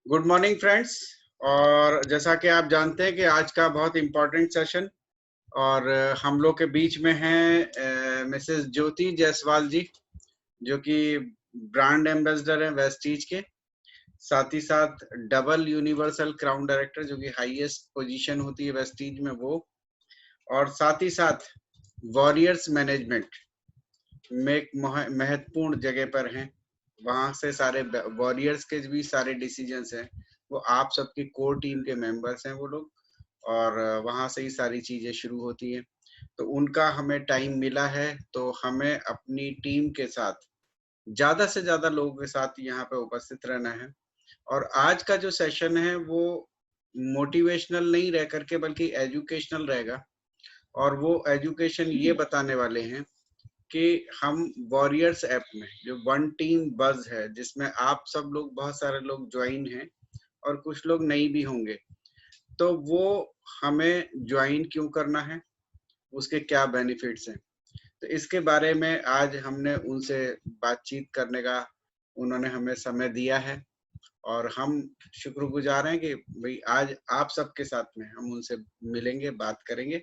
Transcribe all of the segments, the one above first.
Good morning friends. और जैसा कि आप जानते हैं कि आज का बहुत इम्पोर्टेंट सेशन और हम लोग के बीच में हैं मिसेस ज्योति जायसवाल जी, जो कि ब्रांड एम्बेसडर हैं वेस्टीज के, साथ ही साथ डबल यूनिवर्सल क्राउन डायरेक्टर, जो कि हाईएस्ट पोजीशन होती है वेस्टीज में वो, और साथ ही साथ वॉरियर्स मैनेजमेंट में एक महत्वपूर्ण जगह पर हैं। वहां से सारे वॉरियर्स के भी सारे डिसीजंस हैं, वो आप सबकी कोर टीम के मेंबर्स हैं वो लोग, और वहां से ही सारी चीजें शुरू होती हैं। तो उनका हमें टाइम मिला है, तो हमें अपनी टीम के साथ ज्यादा से ज्यादा लोगों के साथ यहाँ पे उपस्थित रहना है। और आज का जो सेशन है वो मोटिवेशनल नहीं रह करके बल्कि एजुकेशनल रहेगा। और वो एजुकेशन ये बताने वाले हैं कि हम वॉरियर्स ऐप में जो वन टीम बज है, जिसमें आप सब लोग बहुत सारे लोग ज्वाइन हैं और कुछ लोग नहीं भी होंगे, तो वो हमें ज्वाइन क्यों करना है, उसके क्या बेनिफिट्स हैं, तो इसके बारे में आज हमने उनसे बातचीत करने का उन्होंने हमें समय दिया है। और हम शुक्रगुजार हैं कि भाई आज आप सबके साथ में हम उनसे मिलेंगे, बात करेंगे,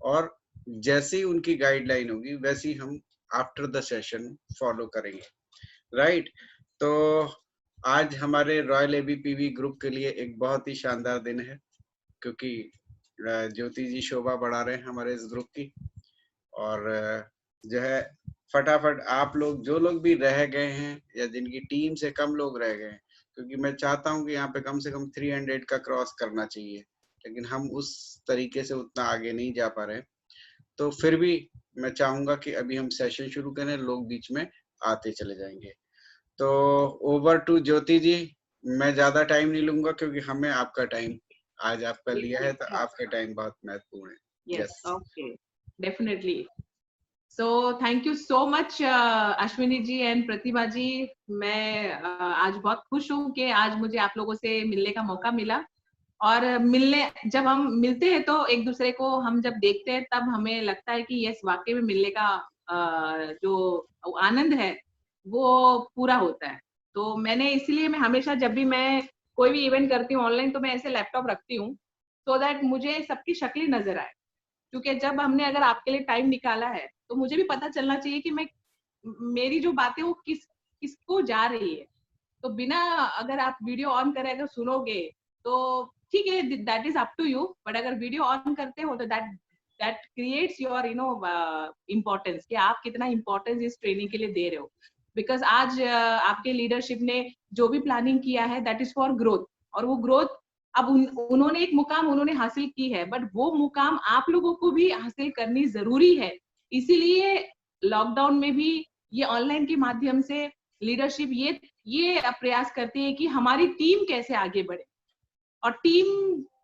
और जैसी उनकी गाइडलाइन होगी वैसी हम आफ्टर द सेशन फॉलो करेंगे। राइट। तो आज हमारे रॉयल एबीपीवी ग्रुप के लिए एक बहुत ही शानदार दिन है, क्योंकि ज्योति जी शोभा बढ़ा रहे हैं हमारे इस ग्रुप की। और जो है फटाफट आप लोग जो लोग भी रह गए हैं या जिनकी टीम से कम लोग रह गए हैं, क्योंकि मैं चाहता हूं कि यहाँ पे कम से कम 300 का क्रॉस करना चाहिए, लेकिन हम उस तरीके से उतना आगे नहीं जा पा रहे हैं। तो फिर भी मैं चाहूंगा कि अभी हम सेशन शुरू करें, लोग बीच में आते चले जाएंगे। तो ओवर टू ज्योति जी। मैं ज्यादा टाइम नहीं लूंगा क्योंकि हमें आपका टाइम आज आपका लिया है, तो आपका टाइम बहुत महत्वपूर्ण है। Yes, okay, definitely. So thank you so much Ashwini ji and Pratibha ji. मैं आज बहुत खुश हूँ कि आज मुझे आप लोगों से मिलने का मौका मिला। और जब हम मिलते हैं तो एक दूसरे को हम जब देखते हैं तब हमें लगता है कि यस, वाकई में मिलने का जो आनंद है वो पूरा होता है। तो मैंने इसलिए मैं हमेशा जब भी मैं कोई भी इवेंट करती हूँ ऑनलाइन, तो मैं ऐसे लैपटॉप रखती हूँ सो दैट मुझे सबकी शक्लें नजर आए। क्योंकि जब हमने अगर आपके लिए टाइम निकाला है तो मुझे भी पता चलना चाहिए कि मैं मेरी जो बातें वो किसको जा रही है। तो बिना अगर आप वीडियो ऑन करें अगर सुनोगे तो ठीक है, that is up to you. But अगर वीडियो ऑन करते हो तो that that creates your importance, कि आप कितना इम्पोर्टेंस इस ट्रेनिंग के लिए दे रहे हो। बिकॉज आज आपके लीडरशिप ने जो भी प्लानिंग किया है दैट इज फॉर ग्रोथ। और वो ग्रोथ अब उन्होंने एक मुकाम उन्होंने हासिल की है, बट वो मुकाम आप लोगों को भी हासिल करनी जरूरी है। इसीलिए लॉकडाउन में भी ये ऑनलाइन के माध्यम से लीडरशिप ये प्रयास करती है कि हमारी टीम कैसे आगे बढ़े। और टीम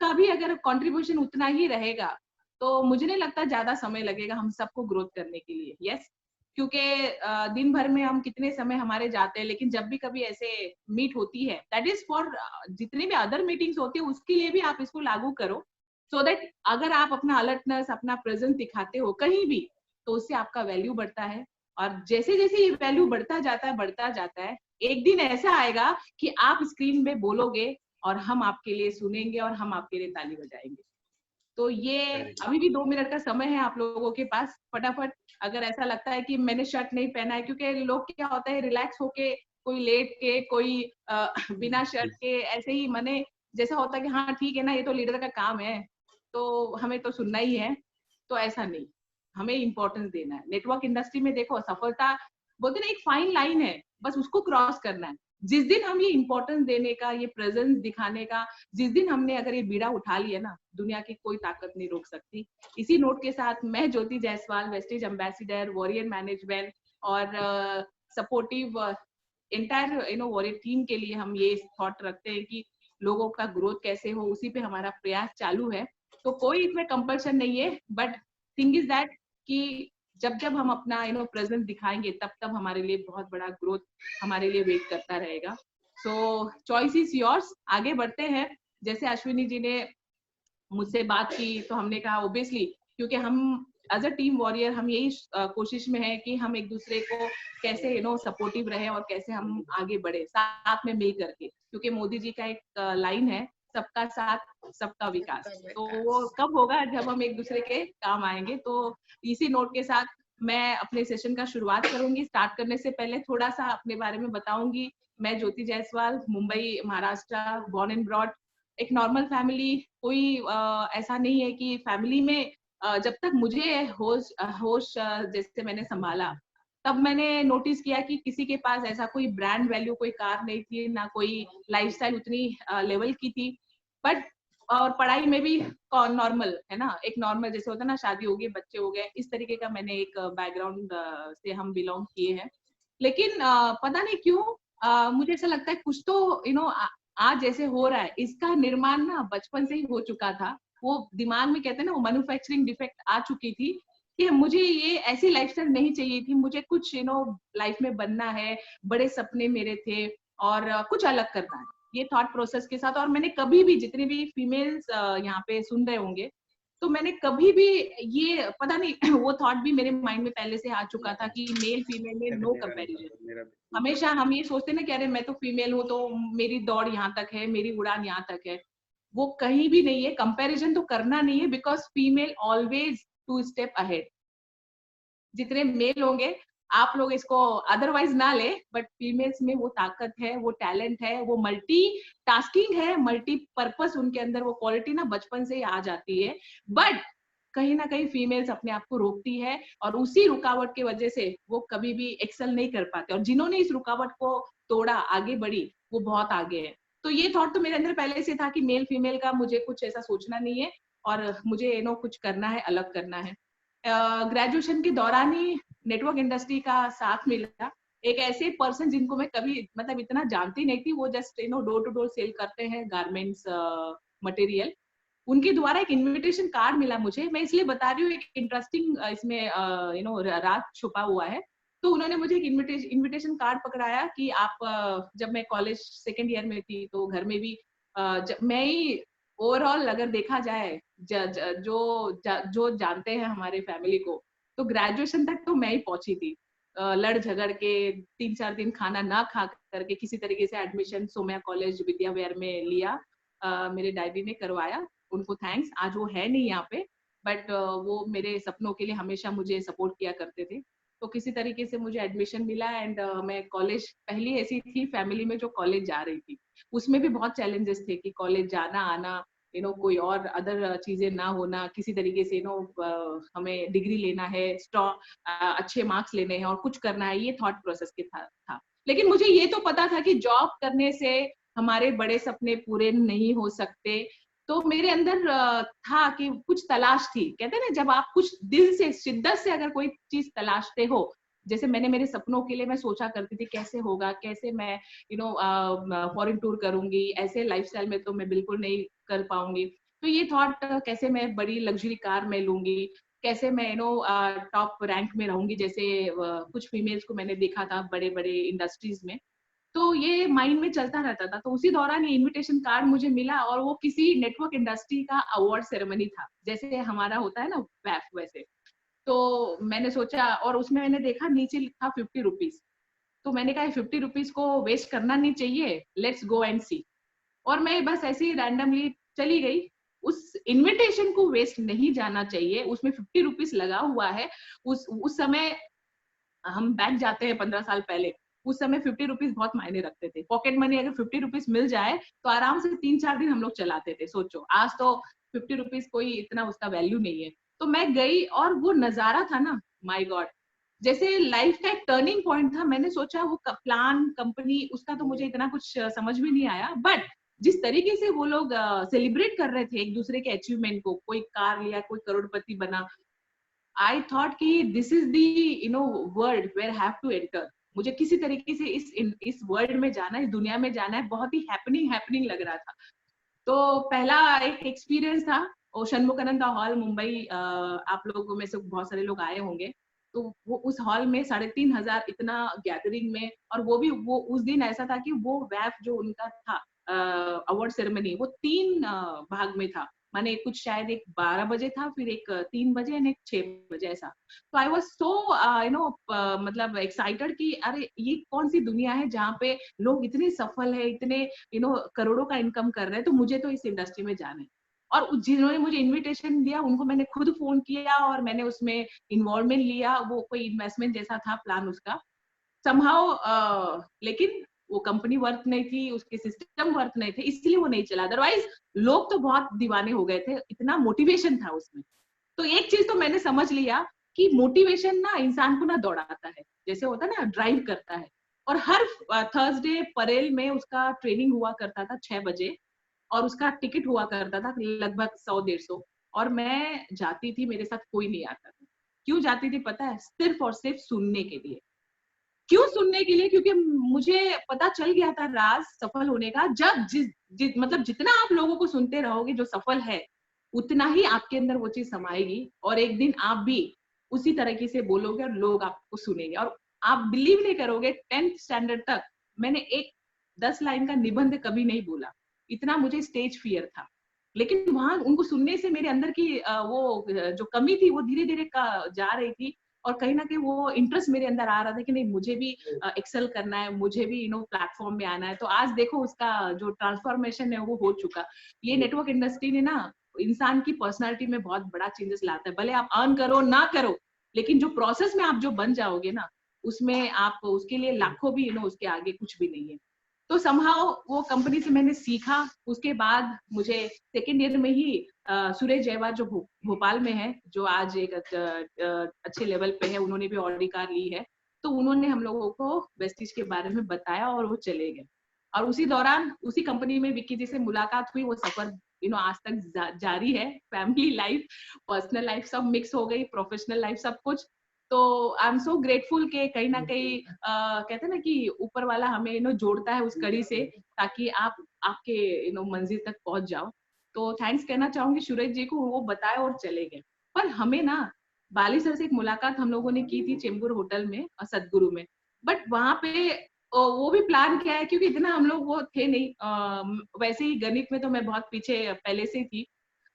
का भी अगर कंट्रीब्यूशन उतना ही रहेगा तो मुझे नहीं लगता ज्यादा समय लगेगा हम सबको ग्रोथ करने के लिए। यस, क्योंकि दिन भर में हम कितने समय हमारे जाते हैं, लेकिन जब भी कभी ऐसे मीट होती है दैट इज फॉर जितनी भी अदर मीटिंग्स होती है उसके लिए भी आप इसको लागू करो। सो दैट अगर आप अपना अलर्टनेस अपना प्रेजेंस दिखाते हो कहीं भी तो उससे आपका वैल्यू बढ़ता है। और जैसे जैसे ये वैल्यू बढ़ता जाता है, एक दिन ऐसा आएगा कि आप स्क्रीन में बोलोगे और हम आपके लिए सुनेंगे और हम आपके लिए ताली बजाएंगे। तो ये अभी भी 2 मिनट का समय है आप लोगों के पास। फटाफट अगर ऐसा लगता है कि मैंने शर्ट नहीं पहना है, क्योंकि लोग क्या होता है रिलैक्स होके कोई लेट के कोई बिना शर्ट के ऐसे ही मने जैसा होता है कि हाँ ठीक है ना, ये तो लीडर का काम है तो हमें तो सुनना ही है। तो ऐसा नहीं, हमें इंपॉर्टेंस देना है। नेटवर्क इंडस्ट्री में देखो सफलता बोलते ना एक फाइन लाइन है, बस उसको क्रॉस करना है। जिस दिन हम ये इंपॉर्टेंस देने का ये प्रेजेंस दिखाने का जिस दिन हमने अगर ये बीड़ा उठा लिया ना, दुनिया की कोई ताकत नहीं रोक सकती। इसी नोट के साथ मैं Jyoti Jaiswal, wastage ambassador, warrior management और सपोर्टिव एंटायर वॉरियर टीम के लिए हम ये थॉट रखते हैं कि लोगों का ग्रोथ कैसे हो, उसी पे हमारा प्रयास चालू है। तो कोई इसमें कंपल्शन नहीं है, बट थिंग इज दैट कि जब जब हम अपना प्रेजेंस दिखाएंगे तब तब हमारे लिए बहुत बड़ा ग्रोथ हमारे लिए वेट करता रहेगा। सो चॉइस इज योर्स। आगे बढ़ते हैं। जैसे अश्विनी जी ने मुझसे बात की तो हमने कहा ओबियसली, क्योंकि हम एज अ टीम वॉरियर हम यही कोशिश में है कि हम एक दूसरे को कैसे सपोर्टिव रहे और कैसे हम आगे बढ़े साथ में मिल करके, क्योंकि मोदी जी का एक लाइन है, सबका साथ सबका विकास। तो वो कब होगा जब हम एक दूसरे के काम आएंगे। तो इसी नोट के साथ मैं अपने सेशन का शुरुआत करूंगी। स्टार्ट करने से पहले थोड़ा सा अपने बारे में बताऊंगी। मैं Jyoti Jaiswal, Mumbai Maharashtra, born and brought, एक नॉर्मल फैमिली। कोई ऐसा नहीं है कि फैमिली में जब तक मुझे होश जैसे मैंने संभाला, तब मैंने नोटिस किया कि किसी के पास ऐसा कोई ब्रांड वैल्यू, कोई कार नहीं थी, ना कोई लाइफस्टाइल उतनी लेवल की थी। बट और पढ़ाई में भी नॉर्मल है ना, एक नॉर्मल जैसे होता है ना, शादी हो गई, बच्चे हो गए, इस तरीके का मैंने एक बैकग्राउंड से हम बिलोंग किए हैं। लेकिन पता नहीं क्यों मुझे ऐसा लगता है कुछ तो आज जैसे हो रहा है, इसका निर्माण ना बचपन से ही हो चुका था। वो दिमाग में कहते हैं ना, वो मैन्युफैक्चरिंग डिफेक्ट आ चुकी थी कि मुझे ये ऐसी लाइफस्टाइल नहीं चाहिए थी, मुझे कुछ लाइफ में बनना है, बड़े सपने मेरे थे और कुछ अलग करना है, ये थॉट प्रोसेस के साथ। और मैंने कभी भी, जितने भी फीमेल्स यहाँ पे सुन रहे होंगे, तो मैंने कभी भी ये पता नहीं वो थॉट भी मेरे माइंड में पहले से आ चुका था कि मेल फीमेल में नो कंपैरिजन। हमेशा हम ये सोचते ना कि अरे मैं तो फीमेल हूँ, तो मेरी दौड़ यहाँ तक है, मेरी उड़ान यहाँ तक है। वो कहीं भी नहीं है, कंपैरिजन तो करना नहीं है, because female always 2 step ahead. जितने मेल होंगे, आप लोग इसको अदरवाइज ना ले, बट फीमेल्स में वो ताकत है, वो टैलेंट है, वो मल्टी टास्किंग है, मल्टी पर्पस उनके अंदर वो क्वालिटी ना बचपन से ही आ जाती है। बट कहीं ना कहीं फीमेल्स अपने आप को रोकती है, और उसी रुकावट की वजह से वो कभी भी एक्सेल नहीं कर पाते। और जिन्होंने इस रुकावट को तोड़ा, आगे बढ़ी, वो बहुत आगे है। तो ये थॉट तो मेरे अंदर पहले से था कि मेल फीमेल का मुझे कुछ ऐसा सोचना नहीं है, और मुझे कुछ करना है, अलग करना है। ग्रेजुएशन के दौरान ही नेटवर्क इंडस्ट्री का साथ मिला। एक ऐसे पर्सन जिनको मैं कभी मतलब इतना जानती नहीं थी, वो just door to door sale करते हैं गारमेंट्स मटेरियल। उनके द्वारा एक इनविटेशन कार्ड मिला मुझे। मैं इसलिए बता रही हूँ, एक इंटरेस्टिंग इसमें राज छुपा हुआ है। तो उन्होंने मुझे एक इनविटेशन कार्ड पकड़ाया कि आप जब मैं कॉलेज सेकेंड ईयर में थी, तो घर में भी मैं ही ओवरऑल अगर देखा जाए, जो जानते हैं हमारे फैमिली को, तो ग्रेजुएशन तक तो मैं ही पहुंची थी। लड़ झगड़ के 3-4 दिन खाना ना खा करके किसी तरीके से एडमिशन सोम्या कॉलेज विद्या विहार में लिया। मेरे डैडी ने करवाया, उनको थैंक्स। आज वो है नहीं यहाँ पे, बट वो मेरे सपनों के लिए हमेशा मुझे सपोर्ट किया करते थे। तो किसी तरीके से मुझे एडमिशन मिला, एंड मैं कॉलेज, पहली ऐसी थी फैमिली में जो कॉलेज जा रही थी। उसमें भी बहुत चैलेंजेस थे कि कॉलेज जाना आना, कोई और अदर चीजें ना होना, किसी तरीके से हमें डिग्री लेना है, अच्छे मार्क्स लेने हैं और कुछ करना है, ये थॉट प्रोसेस के था। लेकिन मुझे ये तो पता था कि जॉब करने से हमारे बड़े सपने पूरे नहीं हो सकते। तो मेरे अंदर था कि कुछ तलाश थी। कहते हैं ना, जब आप कुछ दिल से, शिद्दत से अगर कोई चीज तलाशते हो, जैसे मैंने मेरे सपनों के लिए मैं सोचा करती थी कैसे होगा, कैसे मैं फॉरेन टूर करूंगी, ऐसे लाइफस्टाइल में तो मैं बिल्कुल नहीं कर पाऊंगी। तो ये थॉट, कैसे मैं बड़ी लग्जरी कार में लूंगी, कैसे मैं टॉप रैंक में रहूंगी, जैसे कुछ फीमेल्स को मैंने देखा था बड़े बड़े इंडस्ट्रीज में। तो ये माइंड में चलता रहता था। तो उसी दौरान ये इनविटेशन कार्ड मुझे मिला, और वो किसी नेटवर्क इंडस्ट्री का अवार्ड सेरेमनी था, जैसे हमारा होता है ना वैफ, वैसे। तो मैंने सोचा, और उसमें मैंने देखा नीचे लिखा 50 रुपीज। तो मैंने कहा 50 रुपीज को वेस्ट करना नहीं चाहिए, लेट्स गो एंड सी। और मैं बस ऐसे ही रैंडमली चली गई। उस इनविटेशन को वेस्ट नहीं जाना चाहिए, उसमें 50 रुपीज लगा हुआ है। उस समय हम बैंक जाते हैं 15 साल पहले, उस समय 50 रुपीज बहुत मायने रखते थे। पॉकेट मनी अगर 50 रुपीज मिल जाए तो आराम से 3-4 दिन हम लोग चलाते थे। सोचो, आज तो 50 रुपीज कोई इतना उसका वैल्यू नहीं है। तो मैं गई, और वो नजारा था ना, माय गॉड, जैसे लाइफ का एक टर्निंग पॉइंट था। मैंने सोचा वो प्लान, कंपनी, उसका तो मुझे इतना कुछ समझ में नहीं आया, बट जिस तरीके से वो लोग सेलिब्रेट कर रहे थे एक दूसरे के अचीवमेंट को, कोई कार लिया, कोई करोड़पति बना, आई थॉट कि this is the world where have to enter. मुझे किसी तरीके से इस वर्ल्ड में जाना है, इस दुनिया में जाना है। बहुत ही हैपनिंग लग रहा था। तो पहला एक एक्सपीरियंस था वो षणमुखानंद हॉल, मुंबई। आप लोगों में से बहुत सारे लोग आए होंगे। तो वो उस हॉल में 3,500 इतना गैदरिंग में, और वो उस दिन ऐसा था कि वो वैफ जो उनका था अवार्ड सेरेमनी, वो 3 भाग में था। माने कुछ शायद एक 12 बजे था, फिर एक 3 बजे एंड एक 6 बजे ऐसा। तो आई वाज सो मतलब एक्साइटेड कि अरे ये कौन सी दुनिया है जहाँ पे लोग इतने सफल है, इतने करोड़ों का इनकम कर रहे हैं, तो मुझे तो इस इंडस्ट्री में जाना है। और जिन्होंने मुझे इनविटेशन दिया उनको मैंने खुद फोन किया और मैंने उसमें इन्वॉल्वमेंट लिया। वो कोई इन्वेस्टमेंट जैसा था प्लान उसका समहाउ, लेकिन वो कंपनी वर्थ नहीं थी, उसके सिस्टम वर्थ नहीं थे, इसलिए वो नहीं चला। अदरवाइज लोग तो बहुत दीवाने हो गए थे, इतना मोटिवेशन था उसमें। तो एक चीज तो मैंने समझ लिया कि मोटिवेशन ना इंसान को ना दौड़ाता है, जैसे होता है ना ड्राइव करता है। और हर थर्सडे परेल में उसका ट्रेनिंग हुआ करता था 6 बजे, और उसका टिकट हुआ करता था लगभग 100-150, और मैं जाती थी, मेरे साथ कोई नहीं आता था। क्यों जाती थी पता है? सिर्फ और सिर्फ सुनने के लिए। क्यों सुनने के लिए? क्योंकि मुझे पता चल गया था राज सफल होने का। जब मतलब जितना आप लोगों को सुनते रहोगे जो सफल है, उतना ही आपके अंदर वो चीज समाएगी, और एक दिन आप भी उसी तरीके से बोलोगे और लोग आपको सुनेंगे। और आप बिलीव नहीं करोगे, 10th स्टैंडर्ड तक मैंने एक 10 लाइन का निबंध कभी नहीं बोला, इतना मुझे स्टेज फियर था। लेकिन वहां उनको सुनने से मेरे अंदर की वो जो कमी थी वो धीरे धीरे जा रही थी। और कहीं ना कहीं वो इंटरेस्ट मेरे अंदर आ रहा था कि नहीं, मुझे भी एक्सेल करना है, मुझे भी प्लेटफॉर्म में आना है। तो आज देखो उसका जो ट्रांसफॉर्मेशन है वो हो चुका। ये नेटवर्क इंडस्ट्री ने ना इंसान की पर्सनालिटी में बहुत बड़ा चेंजेस लाता है। भले आप अर्न करो ना करो, लेकिन जो प्रोसेस में आप जो बन जाओगे ना, उसमें आप उसके लिए लाखों भी उसके आगे कुछ भी नहीं है। तो समहाउ वो कंपनी से मैंने सीखा। उसके बाद मुझे सेकेंड ईयर में ही सुरेश जयवार जो भोपाल में है, जो आज एक अच्छे लेवल पे है, उन्होंने भी ऑडी कार ली है। तो उन्होंने हम लोगों को वेस्टिज के बारे में बताया और वो चले गए। और उसी दौरान उसी कंपनी में विक्की जी से मुलाकात हुई। वो सफर आज तक जारी है। फैमिली लाइफ, पर्सनल लाइफ सब मिक्स हो गई, प्रोफेशनल लाइफ सब कुछ। तो आई एम सो ग्रेटफुल के कहीं ना कहीं कहते हैं ना कि ऊपर वाला हमें जोड़ता है उस कड़ी से, ताकि आप आपके मंजिल तक पहुंच जाओ। तो थैंक्स कहना चाहूंगी सुरेश जी को, वो बताए और चले गए। पर हमें ना बाली सर से एक मुलाकात हम लोगों ने की थी चेंबूर होटल में, सदगुरु में। बट वहां पे वो भी प्लान किया है, क्योंकि इतना हम लोग वो थे नहीं। वैसे ही गणित में तो मैं बहुत पीछे पहले से थी।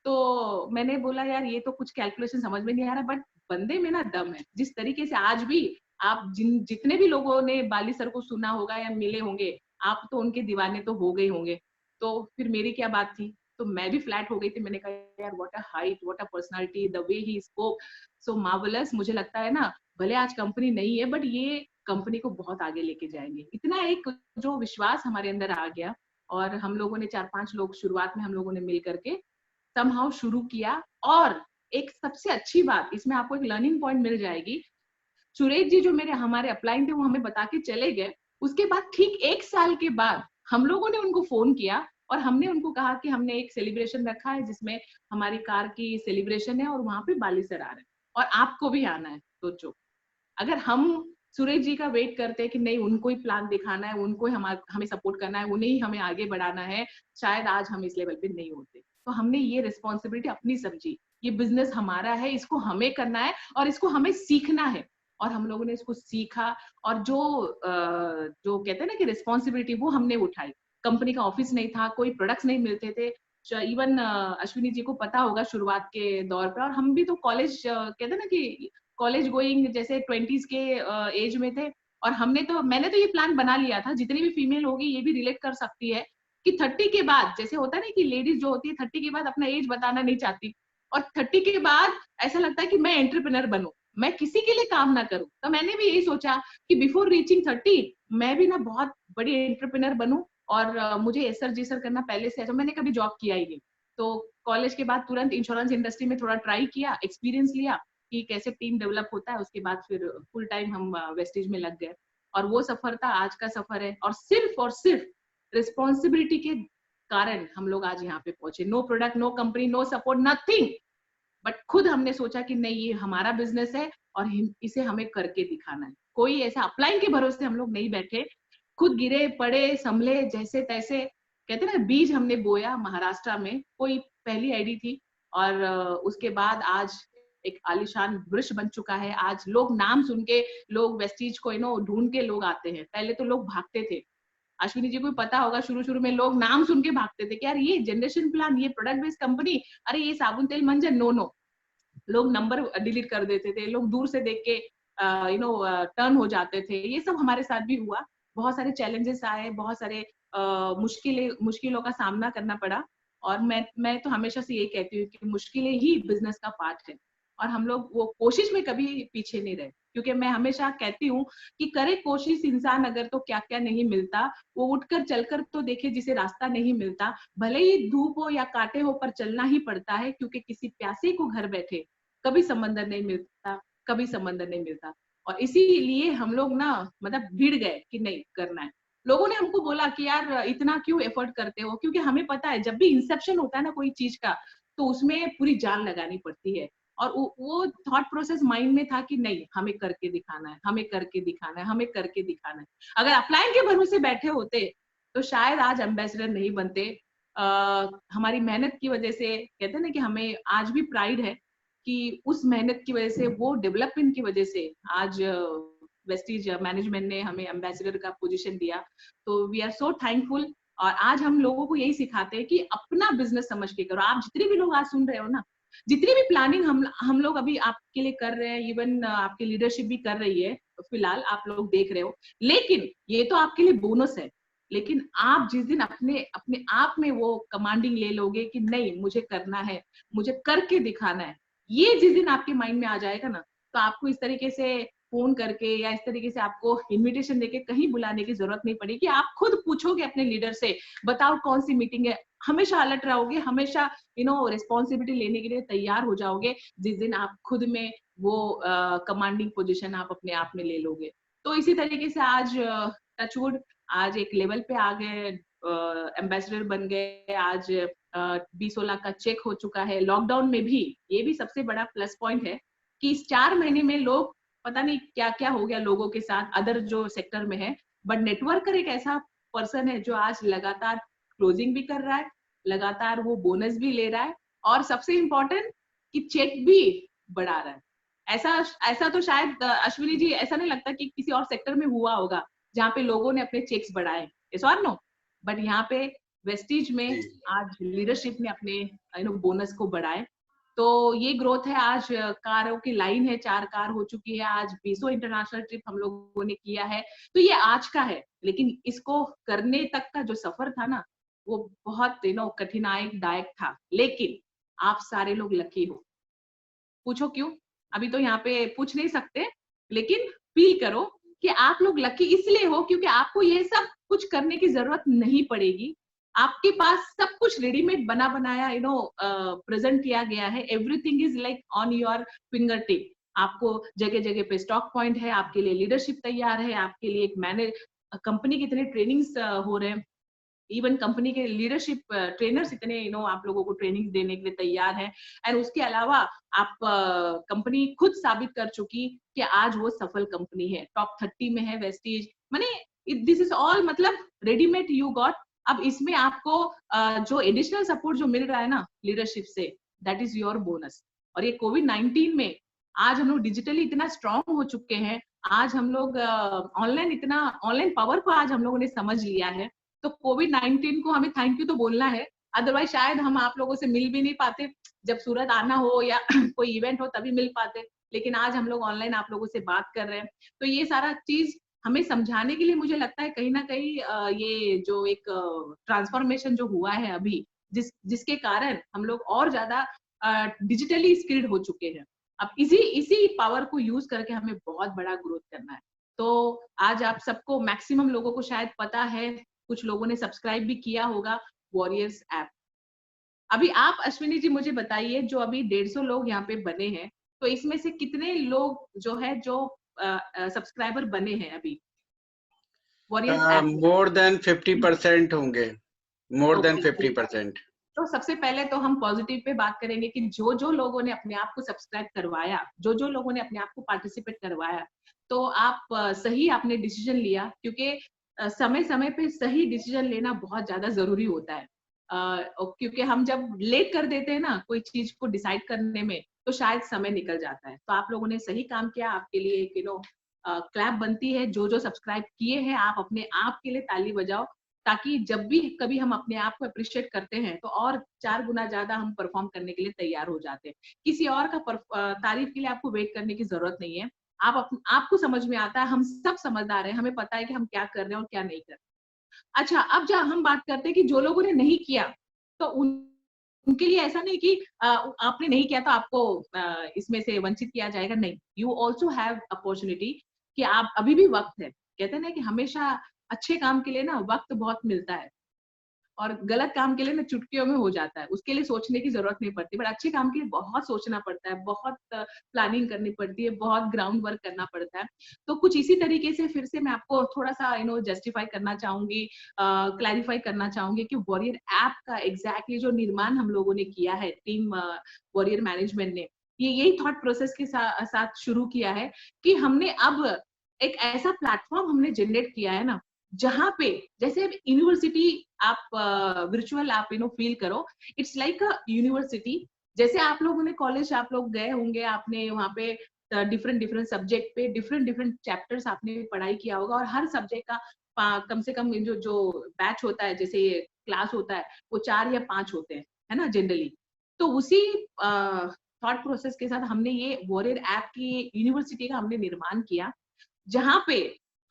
तो मैंने बोला यार ये तो कुछ कैलकुलेशन समझ में नहीं आ रहा, बट बंदे में ना दम है। जिस तरीके से आज भी आप जितने भी लोगों ने बाली सर को सुना होगा या मिले होंगे, आप तो उनके दीवाने तो हो गए होंगे। तो फिर मेरी क्या बात थी? तो मैं भी फ्लैट हो गई थी। मैंने कहा यार what a height, what a personality, the way he spoke, so marvellous. मुझे लगता है ना, भले आज कंपनी नहीं है, बट ये कंपनी को बहुत आगे लेके जाएंगे। इतना एक जो विश्वास हमारे अंदर आ गया। और हम लोगों ने 4-5 लोग शुरुआत में हम लोगों ने मिल करके समहाउ शुरू किया। और एक सबसे अच्छी बात, इसमें आपको एक लर्निंग पॉइंट मिल जाएगी। सुरेश जी जो मेरे हमारे अपलाइन थे, वो हमें बता के चले गए। उसके बाद ठीक 1 साल के बाद हम लोगों ने उनको फोन किया और हमने उनको कहा कि हमने एक सेलिब्रेशन रखा है जिसमें हमारी कार की सेलिब्रेशन है, और वहां पे बाली सर आ रहे हैं और आपको भी आना है। सोचो, अगर हम सुरेश जी का वेट करते हैं कि नहीं, उनको ही प्लान दिखाना है, उनको ही हमें सपोर्ट करना है, उन्हें ही हमें आगे बढ़ाना है, शायद आज हम इस लेवल पे नहीं होते। तो हमने ये रिस्पॉन्सिबिलिटी अपनी समझी। ये बिजनेस हमारा है, इसको हमें करना है और इसको हमें सीखना है। और हम लोगों ने इसको सीखा। और जो कहते हैं ना कि रिस्पॉन्सिबिलिटी, वो हमने उठाई। कंपनी का ऑफिस नहीं था, कोई प्रोडक्ट्स नहीं मिलते थे। इवन अश्विनी जी को पता होगा शुरुआत के दौर पर, और हम भी तो कॉलेज कहते हैं ना कि कॉलेज गोइंग जैसे 20s के एज में थे। और मैंने तो ये प्लान बना लिया था, जितनी भी फीमेल होगी ये भी रिलेट कर सकती है, कि 30 के बाद जैसे होता है ना कि लेडीज जो होती है 30 के बाद अपना एज बताना नहीं चाहती, और 30 के बाद ऐसा लगता है कि मैं एंटरप्रेन्योर बनूं, मैं किसी के लिए काम ना करूं। तो मैंने भी यही सोचा कि बिफोर रीचिंग 30 मैं भी ना बहुत बड़ी एंटरप्रेन्योर बनूं। और मुझे एसर जीसर करना पहले से है, तो मैंने कभी जॉब किया ही नहीं। तो कॉलेज के बाद तुरंत इंश्योरेंस इंडस्ट्री में थोड़ा ट्राई किया, एक्सपीरियंस लिया कि कैसे टीम डेवलप होता है। उसके बाद फिर फुल टाइम हम वेस्टेज में लग गए। और वो सफर था, आज का सफर है। और सिर्फ रिस्पॉन्सिबिलिटी के कारण हम लोग आज यहाँ पे पहुंचे। No product, no company, no support, nothing. But खुद हमने सोचा कि नहीं, ये हमारा बिजनेस है और इसे हमें करके दिखाना है। कोई ऐसा अपलाइन के भरोसे हम लोग नहीं बैठे। खुद गिरे पड़े, संभले जैसे तैसे। कहते ना, बीज हमने बोया महाराष्ट्र में, कोई पहली आईडी थी। और उसके बाद आज एक आलिशान वृक्ष बन चुका है। आज लोग नाम सुन के, लोग वेस्टीज को ढूंढ के लोग आते हैं। पहले तो लोग भागते थे। अश्विनी जी को पता होगा, शुरू शुरू में लोग नाम सुन के भागते थे कि यार ये जनरेशन प्लान, ये प्रोडक्ट बेस्ड कंपनी, अरे ये साबुन तेल मंजन, नो नो, लोग नंबर डिलीट कर देते थे, लोग दूर से देख के टर्न हो जाते थे। ये सब हमारे साथ भी हुआ, बहुत सारे चैलेंजेस आए, बहुत सारे मुश्किलों का सामना करना पड़ा। और मैं तो हमेशा से यही कहती हूँ कि मुश्किलें ही बिजनेस का पार्ट है, और हम लोग वो कोशिश में कभी पीछे नहीं रहे, क्योंकि मैं हमेशा कहती हूँ कि करे कोशिश इंसान अगर तो क्या क्या नहीं मिलता, वो उठकर चलकर तो देखे जिसे रास्ता नहीं मिलता, भले ही धूप हो या कांटे हो पर चलना ही पड़ता है, क्योंकि किसी प्यासे को घर बैठे कभी समंदर नहीं मिलता, कभी समंदर नहीं मिलता। और इसीलिए हम लोग ना मतलब भिड़ गए कि नहीं करना है। लोगों ने हमको बोला कि यार इतना क्यों एफर्ट करते हो, क्योंकि हमें पता है जब भी इंसेप्शन होता है ना कोई चीज का, तो उसमें पूरी जान लगानी पड़ती है। और वो थॉट प्रोसेस माइंड में था कि नहीं, हमें करके दिखाना है, हमें करके दिखाना है, हमें करके दिखाना है। अगर अपलाइन के भरोसे बैठे होते तो शायद आज एम्बेसडर नहीं बनते। हमारी मेहनत की वजह से, कहते हैं ना कि हमें आज भी प्राइड है कि उस मेहनत की वजह से, वो डेवलपमेंट की वजह से आज वेस्टीज मैनेजमेंट ने हमें एम्बेसडर का पोजीशन दिया। तो वी आर सो थैंकफुल। और आज हम लोगों को यही सिखाते हैं कि अपना बिजनेस समझ के करो। आप जितने भी लोग आज सुन रहे हो ना, जितनी भी प्लानिंग हम लोग अभी आपके लिए कर रहे हैं, इवन आपकी लीडरशिप भी कर रही है, फिलहाल आप लोग देख रहे हो, लेकिन ये तो आपके लिए बोनस है। लेकिन आप जिस दिन अपने अपने आप में वो कमांडिंग ले लोगे कि नहीं मुझे करना है, मुझे करके दिखाना है, ये जिस दिन आपके माइंड में आ जाएगा ना, तो आपको इस तरीके से फोन करके या इस तरीके से आपको इनविटेशन देके कहीं बुलाने की जरूरत नहीं पड़ेगी। आप खुद पूछोगे अपने लीडर से, बताओ कौन सी मीटिंग है, हमेशा अलर्ट रहोगे, हमेशा रिस्पॉन्सिबिलिटी लेने के लिए तैयार हो जाओगे जिस दिन आप खुद में वो कमांडिंग पोजीशन आप अपने आप में ले लोगे। तो इसी तरीके से आज टचवुड आज एक लेवल पे आ गए, एम्बेसडर बन गए, आज 20 लाख का चेक हो चुका है। लॉकडाउन में भी ये भी सबसे बड़ा प्लस पॉइंट है कि इस 4 महीने में लोग, पता नहीं क्या क्या हो गया लोगों के साथ अदर जो सेक्टर में है, बट नेटवर्कर एक ऐसा पर्सन है जो आज लगातार क्लोजिंग भी कर रहा है, लगातार वो बोनस भी ले रहा है, और सबसे इम्पोर्टेंट कि चेक भी बढ़ा रहा है। ऐसा ऐसा तो शायद अश्विनी जी ऐसा नहीं लगता कि किसी और सेक्टर में हुआ होगा जहाँ पे लोगों ने अपने चेक्स बढ़ाए, इस और नो, बट यहाँ पे वेस्टीज में आज लीडरशिप ने अपने बोनस को बढ़ाए। तो ये ग्रोथ है। आज कारों की लाइन है, 4 कार हो चुकी है, आज 20 इंटरनेशनल ट्रिप हम लोगों ने किया है। तो ये आज का है, लेकिन इसको करने तक का जो सफर था ना, वो बहुत कठिनाईदायक था। लेकिन आप सारे लोग लकी हो। पूछो क्यों? अभी तो यहाँ पे पूछ नहीं सकते, लेकिन फील करो कि आप लोग लकी इसलिए हो क्योंकि आपको ये सब कुछ करने की जरूरत नहीं पड़ेगी। आपके पास सब कुछ रेडीमेड बना बनाया प्रेजेंट किया गया है। Everything is like on your finger tip. आपको जगह जगह पे स्टॉक पॉइंट है, आपके लिए लीडरशिप तैयार है, आपके लिए एक मैनेज कंपनी कितने ट्रेनिंग्स हो रहे हैं, इवन कंपनी के लीडरशिप ट्रेनर्स इतने आप लोगों को ट्रेनिंग देने के लिए तैयार हैं। एंड उसके अलावा आप कंपनी खुद साबित कर चुकी कि आज वो सफल कंपनी है, टॉप 30 में है वेस्टीज। माने दिस इज ऑल मतलब रेडीमेड यू गॉट। अब इसमें आपको जो एडिशनल सपोर्ट जो मिल रहा है ना लीडरशिप से, दैट इज योर बोनस। और ये कोविड-19 में आज हम लोग डिजिटली इतना स्ट्रांग हो चुके हैं, आज हम लोग ऑनलाइन पावर को आज हम लोगों ने समझ लिया है। तो कोविड-19 को हमें थैंक यू तो बोलना है, अदरवाइज शायद हम आप लोगों से मिल भी नहीं पाते। जब सूरत आना हो या कोई इवेंट हो तभी मिल पाते, लेकिन आज हम लोग ऑनलाइन आप लोगों से बात कर रहे हैं। तो ये सारा चीज हमें समझाने के लिए मुझे लगता है कहीं ना कहीं ये जो एक ट्रांसफॉर्मेशन जो हुआ है अभी, जिसके कारण हम लोग और ज्यादा डिजिटली स्किल्ड हो चुके हैं। अब इसी पावर को यूज करके हमें बहुत बड़ा ग्रोथ करना है। तो आज आप सबको, मैक्सिमम लोगों को शायद पता है, कुछ लोगों ने सब्सक्राइब भी किया होगा वॉरियर्स ऐप। अभी आप अश्विनी जी मुझे बताइए, जो अभी 150 लोग यहाँ पे बने हैं, तो इसमें से कितने लोग जो सब्सक्राइबर बने हैं अभी वॉरियर्स ऐप? मोर देन 50% होंगे, मोर देन 50%। तो सबसे पहले तो हम पॉजिटिव पे बात करेंगे कि जो लोगों ने अपने आप को सब्सक्राइब करवाया, जो लोगों ने अपने आप को पार्टिसिपेट करवाया, तो आप सही आपने डिसीजन लिया, क्योंकि समय समय पे सही डिसीजन लेना बहुत ज्यादा जरूरी होता है। क्योंकि हम जब लेट कर देते हैं ना कोई चीज को डिसाइड करने में, तो शायद समय निकल जाता है। तो आप लोगों ने सही काम किया, आपके लिए क्लैप बनती है। जो जो सब्सक्राइब किए हैं आप अपने आप के लिए ताली बजाओ, ताकि जब भी कभी हम अपने आप को अप्रिशिएट करते हैं तो और 4 गुना ज्यादा हम परफॉर्म करने के लिए तैयार हो जाते हैं। किसी और का तारीफ के लिए आपको वेट करने की जरूरत नहीं है। आपको समझ में आता है, हम सब समझदार हैं, हमें पता है कि हम क्या कर रहे हैं और क्या नहीं कर रहे। अच्छा, अब जब हम बात करते हैं कि जो लोगों ने नहीं किया, तो उनके लिए ऐसा नहीं कि आपने नहीं किया तो आपको इसमें से वंचित किया जाएगा, नहीं। यू ऑल्सो हैव अपॉर्चुनिटी कि आप अभी भी वक्त है। कहते हैं ना कि हमेशा अच्छे काम के लिए ना वक्त बहुत मिलता है, और गलत काम के लिए ना चुटकियों में हो जाता है, उसके लिए सोचने की जरूरत नहीं पड़ती। बट अच्छे काम के लिए बहुत सोचना पड़ता है, बहुत प्लानिंग करनी पड़ती है, बहुत ग्राउंड वर्क करना पड़ता है। तो कुछ इसी तरीके से फिर से मैं आपको थोड़ा सा जस्टिफाई करना चाहूंगी, क्लैरिफाई करना चाहूंगी कि वॉरियर ऐप का एग्जैक्टली जो निर्माण हम लोगों ने किया है, टीम वॉरियर मैनेजमेंट ने, ये यही थॉट प्रोसेस के साथ शुरू किया है कि हमने अब एक ऐसा प्लेटफॉर्म हमने जनरेट किया है ना, जहां पे जैसे यूनिवर्सिटी आप वर्चुअल आप फील करो, इट्स लाइक अ यूनिवर्सिटी। जैसे आप लोगों ने कॉलेज आप लोग गए होंगे, आपने वहां पे डिफरेंट डिफरेंट सब्जेक्ट पे डिफरेंट डिफरेंट चैप्टर्स आपने पढ़ाई किया होगा, और हर सब्जेक्ट का कम से कम जो जो बैच होता है, जैसे क्लास होता है, वो 4 या 5 होते हैं, है ना, जनरली। तो उसी थॉट प्रोसेस के साथ हमने ये वॉरियर ऐप की यूनिवर्सिटी का हमने निर्माण किया, जहां पे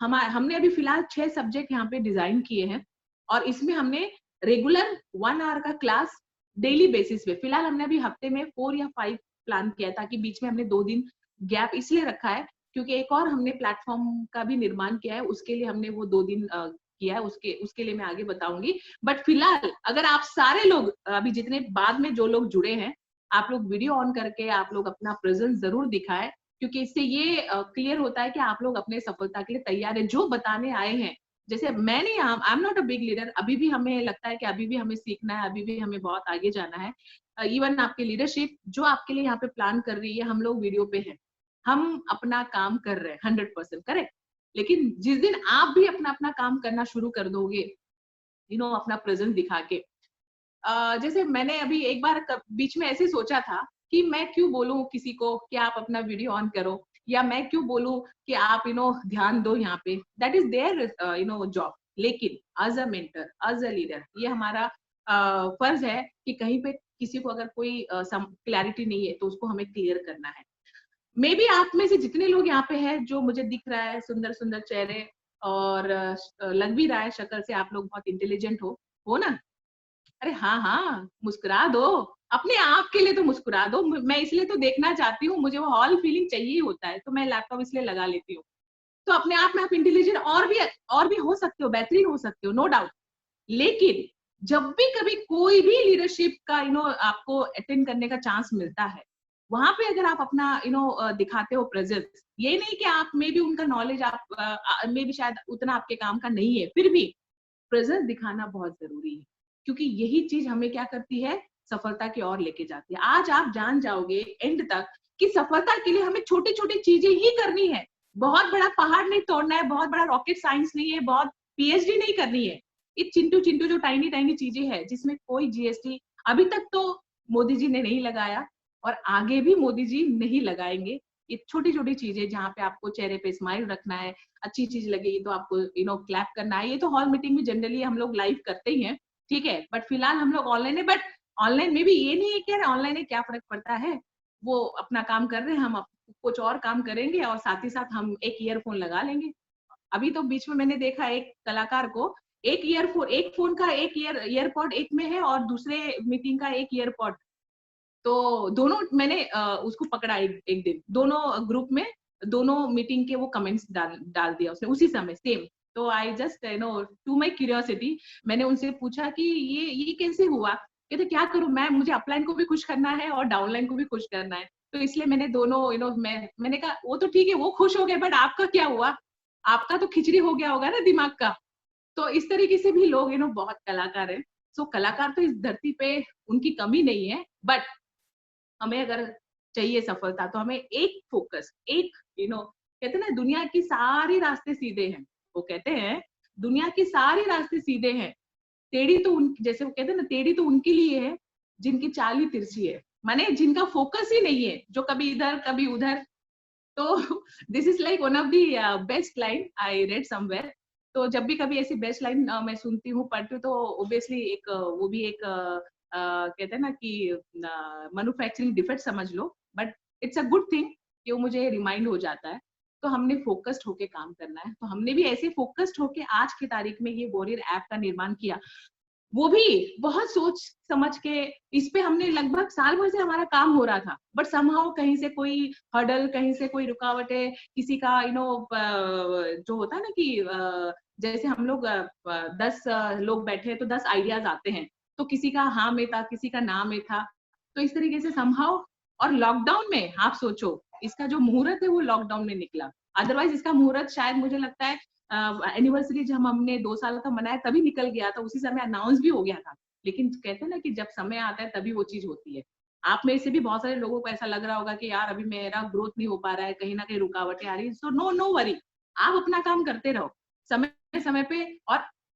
हमने अभी फिलहाल 6 सब्जेक्ट यहाँ पे डिजाइन किए हैं, और इसमें हमने रेगुलर 1 आवर का क्लास डेली बेसिस पे, फिलहाल हमने अभी हफ्ते में 4 या 5 प्लान किया है, ताकि बीच में हमने 2 दिन गैप इसलिए रखा है क्योंकि एक और हमने प्लेटफॉर्म का भी निर्माण किया है, उसके लिए हमने वो 2 दिन किया है, उसके लिए मैं आगे बताऊंगी। बट फिलहाल अगर आप सारे लोग अभी जितने बाद में जो लोग जुड़े हैं, आप लोग वीडियो ऑन करके आप लोग अपना प्रेजेंस जरूर दिखाएं, क्योंकि इससे ये क्लियर होता है कि आप लोग अपने सफलता के लिए तैयार है। जो बताने आए हैं, जैसे मैं नहीं, I am not a big leader, अभी भी हमें लगता है कि अभी भी हमें सीखना है, अभी भी हमें बहुत आगे जाना है। इवन आपकी लीडरशिप जो आपके लिए यहाँ पे प्लान कर रही है, हम लोग वीडियो पे हैं, हम अपना काम कर रहे हैं 100% करेक्ट। लेकिन जिस दिन आप भी अपना अपना काम करना शुरू कर दोगे, अपना प्रेजेंस दिखा के, जैसे मैंने अभी एक बार बीच में ऐसे सोचा था कि मैं क्यों बोलूं किसी को कि आप अपना वीडियो ऑन करो, या मैं क्यों बोलूं कि आप ध्यान दो यहाँ पे, दैट इज देयर जॉब। लेकिन as a mentor, as a leader, ये हमारा फर्ज है कि कहीं पे किसी को अगर कोई क्लैरिटी नहीं है तो उसको हमें क्लियर करना है। मे बी आप में से जितने लोग यहाँ पे हैं, जो मुझे दिख रहा है सुंदर सुंदर चेहरे, और लग भी रहा है शक्ल से आप लोग बहुत इंटेलिजेंट हो ना? अरे हाँ हाँ, मुस्कुरा दो, अपने आप के लिए तो मुस्कुरा दो। मैं इसलिए तो देखना चाहती हूँ, मुझे वो हॉल फीलिंग चाहिए होता है, तो मैं लैपटॉप इसलिए लगा लेती हूँ। तो अपने आप में आप इंटेलिजेंट और भी हो सकते हो, बेहतरीन हो सकते हो, नो डाउट। लेकिन जब भी कभी कोई भी लीडरशिप का आपको अटेंड करने का चांस मिलता है, वहां पे अगर आप अपना दिखाते हो प्रेजेंस, ये नहीं कि आप में भी उनका नॉलेज आप में भी शायद उतना आपके काम का नहीं है, फिर भी प्रेजेंस दिखाना बहुत जरूरी है, क्योंकि यही चीज हमें क्या करती है, सफलता की ओर लेके जाती है। आज आप जान जाओगे एंड तक कि सफलता के लिए हमें छोटी छोटी चीजें ही करनी है, बहुत बड़ा पहाड़ नहीं तोड़ना है, बहुत बड़ा रॉकेट साइंस नहीं है, बहुत पीएचडी नहीं करनी है। ये चिंटू चिंटू जो टाइनी टाइनी चीजें है, जिसमें कोई जीएसटी अभी तक तो मोदी जी ने नहीं लगाया, और आगे भी मोदी जी नहीं लगाएंगे। ये छोटी छोटी चीजें जहाँ पे आपको चेहरे पे स्माइल रखना है, अच्छी चीज लगेगी तो आपको क्लैप करना है। ये तो हॉल मीटिंग में जनरली हम लोग लाइव करते ही हैं, ठीक है, बट फिलहाल हम लोग ऑनलाइन है। बट ऑनलाइन में भी ये नहीं है कि ऑनलाइन है क्या फर्क पड़ता है, वो अपना काम कर रहे हैं, हम कुछ और काम करेंगे, और साथ ही साथ हम एक ईयरफोन लगा लेंगे। अभी तो बीच में मैंने देखा एक कलाकार को, एक फोन का एक ईयरपॉड एक में है, और दूसरे मीटिंग का एक ईयरपॉड, तो दोनों मैंने उसको पकड़ा एक दिन, दोनों ग्रुप में, दोनों मीटिंग के वो कमेंट्स डाल दिया उसने उसी समय सेम। तो I just to my curiosity, मैंने उनसे पूछा कि ये कैसे हुआ। कहते क्या करूं मैं, मुझे अपलाइन को भी खुश करना है और डाउनलाइन को भी खुश करना है, तो इसलिए मैंने दोनों मैंने कहा वो तो ठीक है, वो खुश हो गए, बट आपका क्या हुआ, आपका तो खिचड़ी हो गया होगा ना दिमाग का। तो इस तरीके से भी लोग बहुत कलाकार है। सो कलाकार तो इस धरती पे उनकी कमी नहीं है, बट हमें अगर चाहिए सफलता तो हमें एक फोकस, एक कहते हैं ना, दुनिया की सारी रास्ते सीधे हैं, वो कहते हैं दुनिया की सारी रास्ते सीधे हैं, टेढ़ी तो जैसे वो कहते हैं ना, टेढ़ी तो उनके लिए है जिनकी चाल ही तिरछी है, माने जिनका फोकस ही नहीं है, जो कभी इधर कभी उधर, तो this is like one of the best line I read somewhere. तो जब भी कभी ऐसी बेस्ट लाइन मैं सुनती हूँ, पढ़ती हूँ, तो ऑब्वियसली एक वो भी एक कहते हैं ना कि मैन्युफैक्चरिंग डिफेक्ट समझ लो, but it's a good thing कि वो मुझे रिमाइंड हो जाता है। तो हमने फोकस्ड होके काम करना है, तो हमने भी ऐसे फोकस्ड होके आज की तारीख में ये वॉरियर ऐप का निर्माण किया, वो भी बहुत सोच समझ के। इस पे हमने लगभग साल भर से हमारा काम हो रहा था, बट समहाउ कहीं से कोई हर्डल, कहीं से कोई रुकावटें, किसी का जो होता है ना कि जैसे हम लोग 10 लोग बैठे हैं तो 10 आइडियाज आते हैं, तो किसी का हाँ में था, किसी का ना में था, तो इस तरीके से समहाउ। और लॉकडाउन में आप सोचो, इसका जो मुहूर्त है वो लॉकडाउन में निकला, अदरवाइज इसका मुहूर्त शायद मुझे लगता है एनिवर्सरी जब हमने 2 साल का मनाया तभी निकल गया था, उसी समय अनाउंस भी हो गया था। लेकिन कहते हैं ना कि जब समय आता है तभी वो चीज होती है। आप में से भी बहुत सारे लोगों को ऐसा लग रहा होगा कि यार अभी मेरा ग्रोथ नहीं हो पा रहा है, कहीं ना कहीं रुकावटें आ रही है। सो नो वरी, आप अपना काम करते रहो समय समय पे।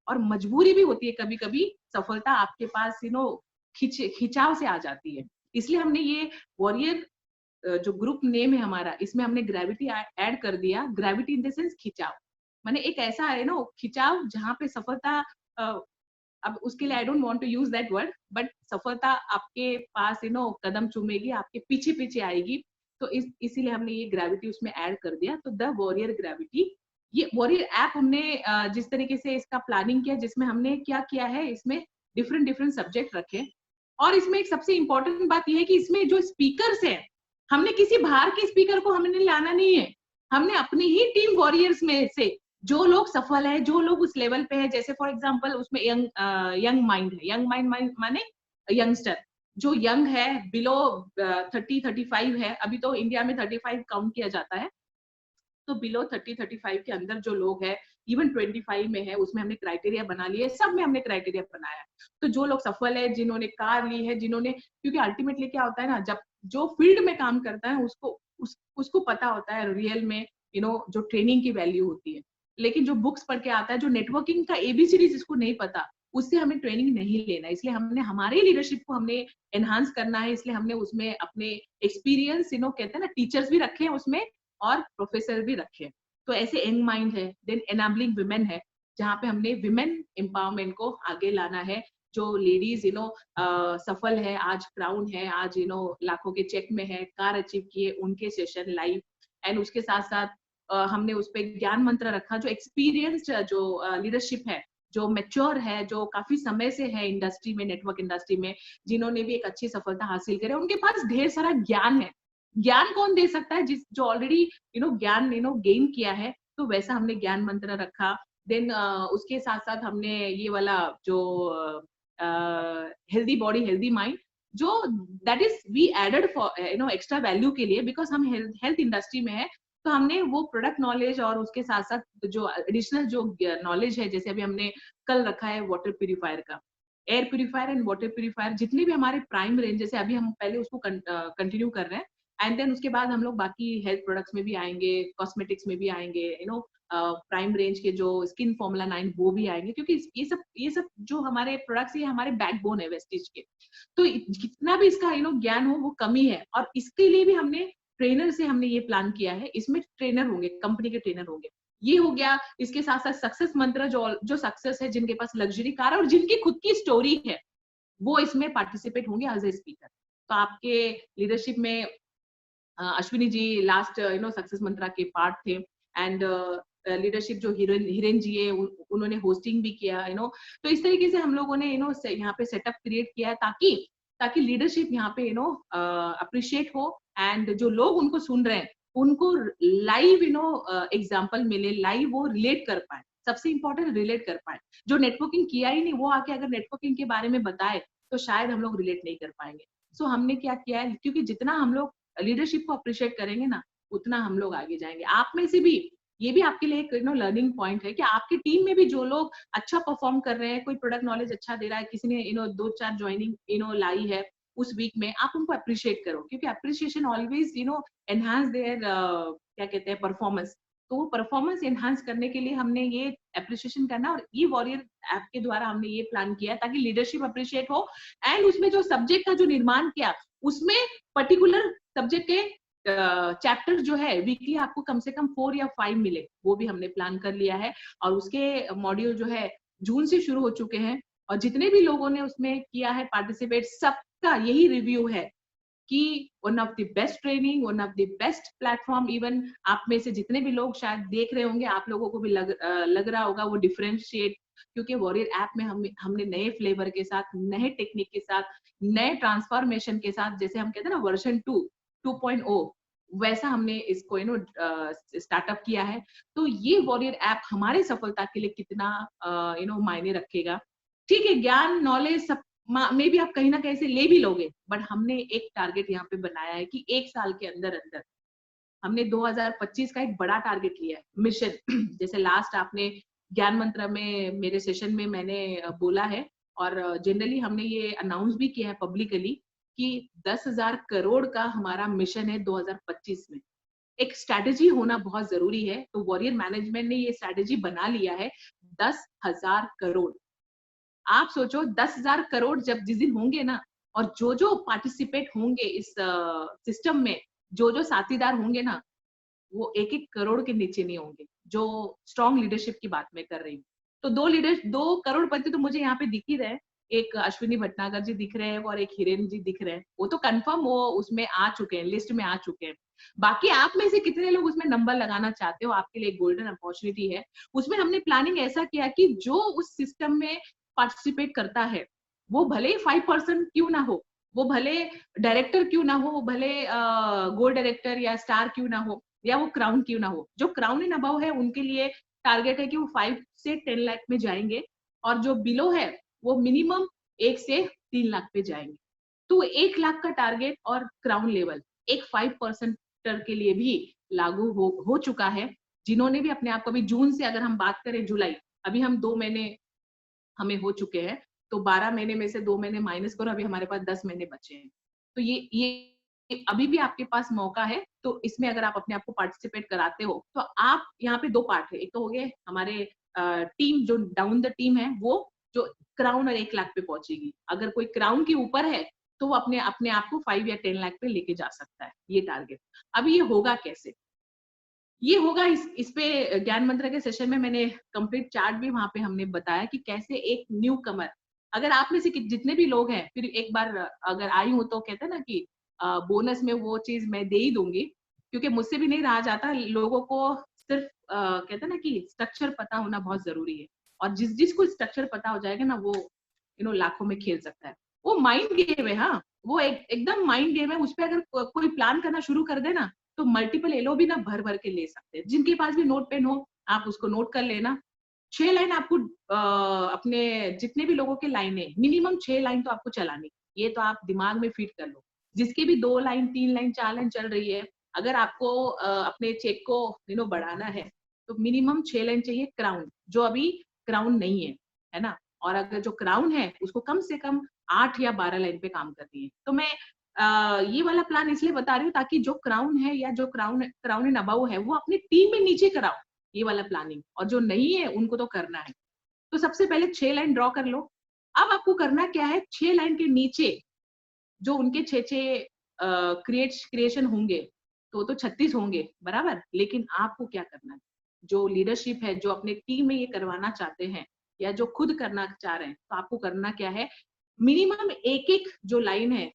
और मजबूरी भी होती है कभी कभी, सफलता आपके पास खिंचाव से आ जाती है। इसलिए हमने ये वॉरियर जो ग्रुप नेम है हमारा, इसमें हमने ग्रेविटी ऐड कर दिया। ग्रेविटी इन द सेंस खिंचाव, माने एक ऐसा है ना खिंचाव जहां पे सफलता, अब उसके लिए I don't want to use that word, but सफलता आपके पास कदम चूमेगी, आपके पीछे पीछे आएगी। तो इसीलिए हमने ये ग्रेविटी उसमें ऐड कर दिया। तो द वॉरियर ग्रेविटी, ये वॉरियर ऐप हमने जिस तरीके से इसका प्लानिंग किया, जिसमें हमने क्या किया है, इसमें डिफरेंट डिफरेंट सब्जेक्ट रखे। और इसमें एक सबसे इंपॉर्टेंट बात यह है कि इसमें जो स्पीकर्स है, हमने किसी बाहर के स्पीकर को हमने लाना नहीं है, हमने अपनी ही टीम वॉरियर्स में से जो लोग सफल है, जो लोग उस लेवल पे है, जैसे फॉर एग्जांपल उसमें यंग माइंड है। यंग माइंड माने यंगस्टर, जो यंग है, बिलो 30-35 है, अभी तो इंडिया में 35 काउंट किया जाता है, तो बिलो 30-35 के अंदर जो लोग हैं, इवन 25 में है, उसमें हमने क्राइटेरिया बना लिए, सब में हमने क्राइटेरिया बनाया। तो जो लोग सफल है, जिन्होंने कार ली है, जिन्होंने, क्योंकि अल्टीमेटली क्या होता है ना, जब जो फील्ड में काम करता है उसको पता होता है रियल में जो ट्रेनिंग की वैल्यू होती है। लेकिन जो बुक्स पढ़ के आता है, जो नेटवर्किंग का एबीसीडी जिसको नहीं पता, उससे हमें ट्रेनिंग नहीं लेना। इसलिए हमने हमारे लीडरशिप को हमने एनहांस करना है, इसलिए हमने उसमें अपने एक्सपीरियंस कहते हैं ना, टीचर्स भी रखे हैं उसमें और प्रोफेसर भी रखे। तो ऐसे यंग माइंड है, देन एनाबलिंग विमेन है, जहाँ पे हमने विमेन एम्पावरमेंट को आगे लाना है। जो लेडीज सफल है, आज क्राउन है, आज लाखों के चेक में है, कार अचीव किए, उनके सेशन लाइव। एंड उसके साथ साथ हमने उस पर ज्ञान मंत्र रखा, जो एक्सपीरियंस्ड जो लीडरशिप है, जो मैच्योर है, जो काफी समय से है इंडस्ट्री में, नेटवर्क इंडस्ट्री में, जिन्होंने भी एक अच्छी सफलता हासिल करे, उनके पास ढेर सारा ज्ञान है। ज्ञान कौन दे सकता है? जो ऑलरेडी ज्ञान गेन किया है। तो वैसा हमने ज्ञान मंत्र रखा। देन उसके साथ साथ हमने ये वाला जो हेल्दी बॉडी हेल्दी माइंड, जो that is we added for extra value के लिए, बिकॉज हम हेल्थ इंडस्ट्री में है, तो हमने वो प्रोडक्ट नॉलेज और उसके साथ साथ जो एडिशनल जो नॉलेज है, जैसे अभी हमने कल रखा है वाटर प्यूरिफायर का, air purifier and water purifier, जितने भी हमारे प्राइम रेंज, जैसे अभी हम पहले उसको कंटिन्यू कर रहे हैं, एंड देन उसके बाद हम लोग बाकी हेल्थ प्रोडक्ट्स में भी आएंगे, कॉस्मेटिक्स में भी आएंगे, प्राइम रेंज के जो स्किन फॉर्मूला 9 वो भी आएंगे, क्योंकि ये सब जो हमारे प्रोडक्ट्स, ये हमारे बैकबोन है वेस्टिज के। तो जितना भी इसका ज्ञान हो वो कमी है, और इसके लिए भी हमने ट्रेनर से हमने ये प्लान किया है। इसमें ट्रेनर होंगे, कंपनी के ट्रेनर होंगे। ये हो गया। इसके साथ साथ सक्सेस मंत्र, जो सक्सेस है, जिनके पास लग्जरी कार है और जिनकी खुद की स्टोरी है, वो इसमें पार्टिसिपेट होंगे एज ए स्पीकर। तो आपके लीडरशिप में अश्विनी जी लास्ट सक्सेस मंत्रा के पार्ट थे, एंड लीडरशिप जो हिरेन जी है, उन्होंने होस्टिंग भी किया। तो इस तरीके से हम लोगों ने यहाँ पे सेटअप क्रिएट किया है, ताकि लीडरशिप यहाँ पे अप्रिशिएट हो, एंड जो लोग उनको सुन रहे हैं उनको लाइव एग्जाम्पल मिले, लाइव वो रिलेट कर पाए। सबसे इंपॉर्टेंट रिलेट कर पाए। जो नेटवर्किंग किया ही नहीं, वो आके अगर नेटवर्किंग के बारे में बताए तो शायद हम लोग रिलेट नहीं कर पाएंगे। सो हमने क्या किया है, क्योंकि जितना हम लोग लीडरशिप को अप्रिशिएट करेंगे ना, उतना हम लोग आगे जाएंगे। आप में से भी ये भी आपके लिए एक लर्निंग पॉइंट है कि आपकी टीम में भी जो लोग अच्छा परफॉर्म कर रहे हैं, कोई प्रोडक्ट नॉलेज अच्छा दे रहा है, किसी ने 2-4 ज्वाइनिंग लाई है उस वीक में, आप उनको अप्रिशिएट करो, क्योंकि अप्रिशिएशन ऑलवेज एनहांस देयर क्या कहते हैं परफॉर्मेंस। तो वो परफॉर्मेंस एनहांस करने के लिए हमने ये अप्रिशिएशन करना, और ये वॉरियर ऐप के द्वारा हमने ये प्लान किया ताकि लीडरशिप अप्रिशिएट हो। एंड उसमें जो सब्जेक्ट का जो निर्माण किया, उसमें पर्टिकुलर सब्जेक्ट के चैप्टर जो है वीकली आपको कम से कम 4 या 5 मिले, वो भी हमने प्लान कर लिया है। और उसके मॉड्यूल जो है जून से शुरू हो चुके हैं, और जितने भी लोगों ने उसमें किया है पार्टिसिपेट, सबका यही रिव्यू है कि one of the best training, one of the best platform. Even आप में से जितने भी लोग शायद देख रहे होंगे, आप लोगों को भी लग रहा होगा वो डिफरेंशिएट, क्योंकि वॉरियर ऐप में हमने नए फ्लेवर के साथ, नए टेक्निक के साथ, नए ट्रांसफॉर्मेशन के साथ, जैसे हम कहते हैं ना वर्जन 2.0, वैसा हमने इसको स्टार्टअप किया है। तो ये वॉरियर ऐप हमारी सफलता के लिए कितना मायने रखेगा। ठीक है, ज्ञान नॉलेज सब मे भी आप कहीं ना कहीं से ले भी लोगे, बट हमने एक टारगेट यहाँ पे बनाया है कि 1 साल के अंदर अंदर हमने 2025 का एक बड़ा टारगेट लिया है, मिशन। जैसे लास्ट आपने ज्ञान मंत्र में मेरे सेशन में मैंने बोला है, और जनरली हमने ये अनाउंस भी किया है पब्लिकली कि 10,000 करोड़ का हमारा मिशन है 2025 में। एक स्ट्रैटेजी होना बहुत जरूरी है, तो वॉरियर मैनेजमेंट ने ये स्ट्रैटेजी बना लिया है 10,000 करोड़। आप सोचो 10,000 करोड़ जब जिस दिन होंगे ना, और जो जो पार्टिसिपेट होंगे इस सिस्टम में, जो जो साथीदार होंगे ना, वो 1-1 करोड़ के नीचे नहीं होंगे। जो स्ट्रॉन्ग लीडरशिप की बात मैं कर रही हूँ, तो 2 करोड़पति तो मुझे यहाँ पे दिख ही रहे हैं। एक अश्विनी भटनागर जी दिख रहे हैं और एक हिरेन जी दिख रहे हैं, वो तो कंफर्म वो उसमें आ चुके हैं, लिस्ट में आ चुके हैं। बाकी आप में से कितने लोग उसमें नंबर लगाना चाहते हो, आपके लिए गोल्डन अपॉर्चुनिटी है। उसमें हमने प्लानिंग ऐसा किया कि जो उस सिस्टम में पार्टिसिपेट करता है, वो भले 5% क्यों ना हो, वो भले डायरेक्टर क्यों ना हो, वो भले गोल्ड डायरेक्टर या स्टार क्यों ना हो, या वो क्राउन क्यों ना हो। जो क्राउन इन अबव है उनके लिए टारगेट है कि वो 5 से 10 लाख में जाएंगे, और जो बिलो है वो मिनिमम 1 से 3 लाख पे जाएंगे। तो 1 लाख का टारगेट और क्राउन लेवल एक 5% के लिए भी लागू हो चुका है। जिन्होंने भी अपने आप को, अभी जून से अगर हम बात करें जुलाई, अभी हम 2 महीने हमें हो चुके हैं, तो 12 महीने में से 2 महीने माइनस करो, अभी हमारे पास 10 महीने बचे हैं। तो ये अभी भी आपके पास मौका है। तो इसमें अगर आप अपने आप को पार्टिसिपेट कराते हो, तो आप यहाँ पे 2 पार्ट है। एक तो हो गए हमारे टीम, जो डाउन द टीम है, वो जो क्राउन और 1 लाख पे पहुंचेगी। अगर कोई क्राउन के ऊपर है तो वो अपने अपने आप को 5 या 10 लाख पे लेके जा सकता है, ये टारगेट। अभी ये होगा कैसे? ये होगा इस पे ज्ञान मंत्र के सेशन में मैंने कंप्लीट चार्ट भी वहां पे हमने बताया कि कैसे एक न्यू कमर, अगर आप में से जितने भी लोग हैं, फिर एक बार अगर आई हूं तो कहते हैं ना कि बोनस में वो चीज मैं दे ही दूंगी, क्योंकि मुझसे भी नहीं रहा जाता। लोगों को सिर्फ कहते हैं ना कि स्ट्रक्चर पता होना बहुत जरूरी है, और जिसको स्ट्रक्चर पता हो जाएगा ना, वो लाखों में खेल सकता है। वो माइंड गेम है, हाँ, वो एकदम माइंड गेम है। उस पर अगर कोई प्लान करना शुरू कर दे ना, तो मल्टीपल एलो भी ना भर भर के ले सकते हैं। जिनके पास भी नोट पेन हो, आप उसको नोट कर लेना। 6 लाइन आपको अपने जितने भी लोगों के लाइन है, मिनिमम 6 लाइन तो आपको चलानी, ये तो आप दिमाग में फिट कर लो। जिसकी भी 2 लाइन, 3 लाइन, 4 लाइन चल रही है, अगर आपको अपने चेक को बढ़ाना है, तो मिनिमम 6 लाइन चाहिए क्राउन, जो अभी क्राउन नहीं है ना। और अगर जो क्राउन है उसको कम से कम 8 या 12 लाइन पे काम करती है। तो मैं ये वाला प्लान इसलिए बता रही हूँ ताकि जो क्राउन है या जो क्राउन इन अबाउ है, वो अपनी टीम में नीचे कराओ ये वाला प्लानिंग, और जो नहीं है उनको तो करना है। तो सबसे पहले 6 लाइन ड्रॉ कर लो। अब आपको करना क्या है, 6 लाइन के नीचे जो उनके 6 क्रिएशन होंगे, तो 36 होंगे बराबर। लेकिन आपको क्या करना है, जो लीडरशिप है, जो अपने टीम में ये करवाना चाहते हैं या जो खुद करना चाह रहे हैं, तो आपको करना क्या है, मिनिमम एक एक जो लाइन है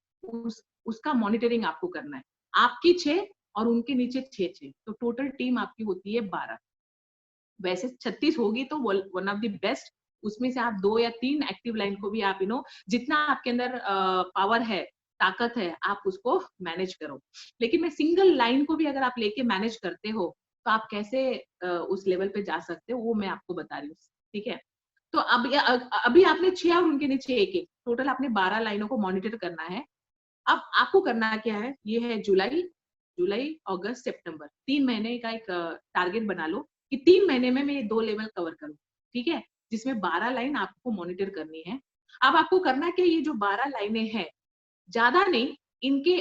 उसका मॉनिटरिंग आपको करना है। आपकी 6 और उनके नीचे 6, तो टोटल टीम आपकी होती है 12। वैसे 36 होगी तो वन ऑफ द बेस्ट, उसमें से आप 2 या 3 एक्टिव लाइन को भी आप जितना आपके अंदर पावर है, ताकत है, आप उसको मैनेज करो। लेकिन मैं सिंगल लाइन को भी अगर आप लेके मैनेज करते हो, तो आप कैसे उस लेवल पे जा सकते हो, वो मैं आपको बता रही हूँ। ठीक है, तो अभी आपने 6 और उनके नीचे 1-1, टोटल आपने 12 लाइनों को मॉनिटर करना है। अब आपको करना क्या है, ये है जुलाई, अगस्त, सितंबर, 3 महीने का एक टारगेट बना लो कि 3 महीने में मैं ये 2 लेवल कवर करूं। ठीक है, जिसमें 12 लाइन आपको मॉनिटर करनी है। अब आपको करना क्या, ये जो 12 लाइनें हैं, ज्यादा नहीं, इनके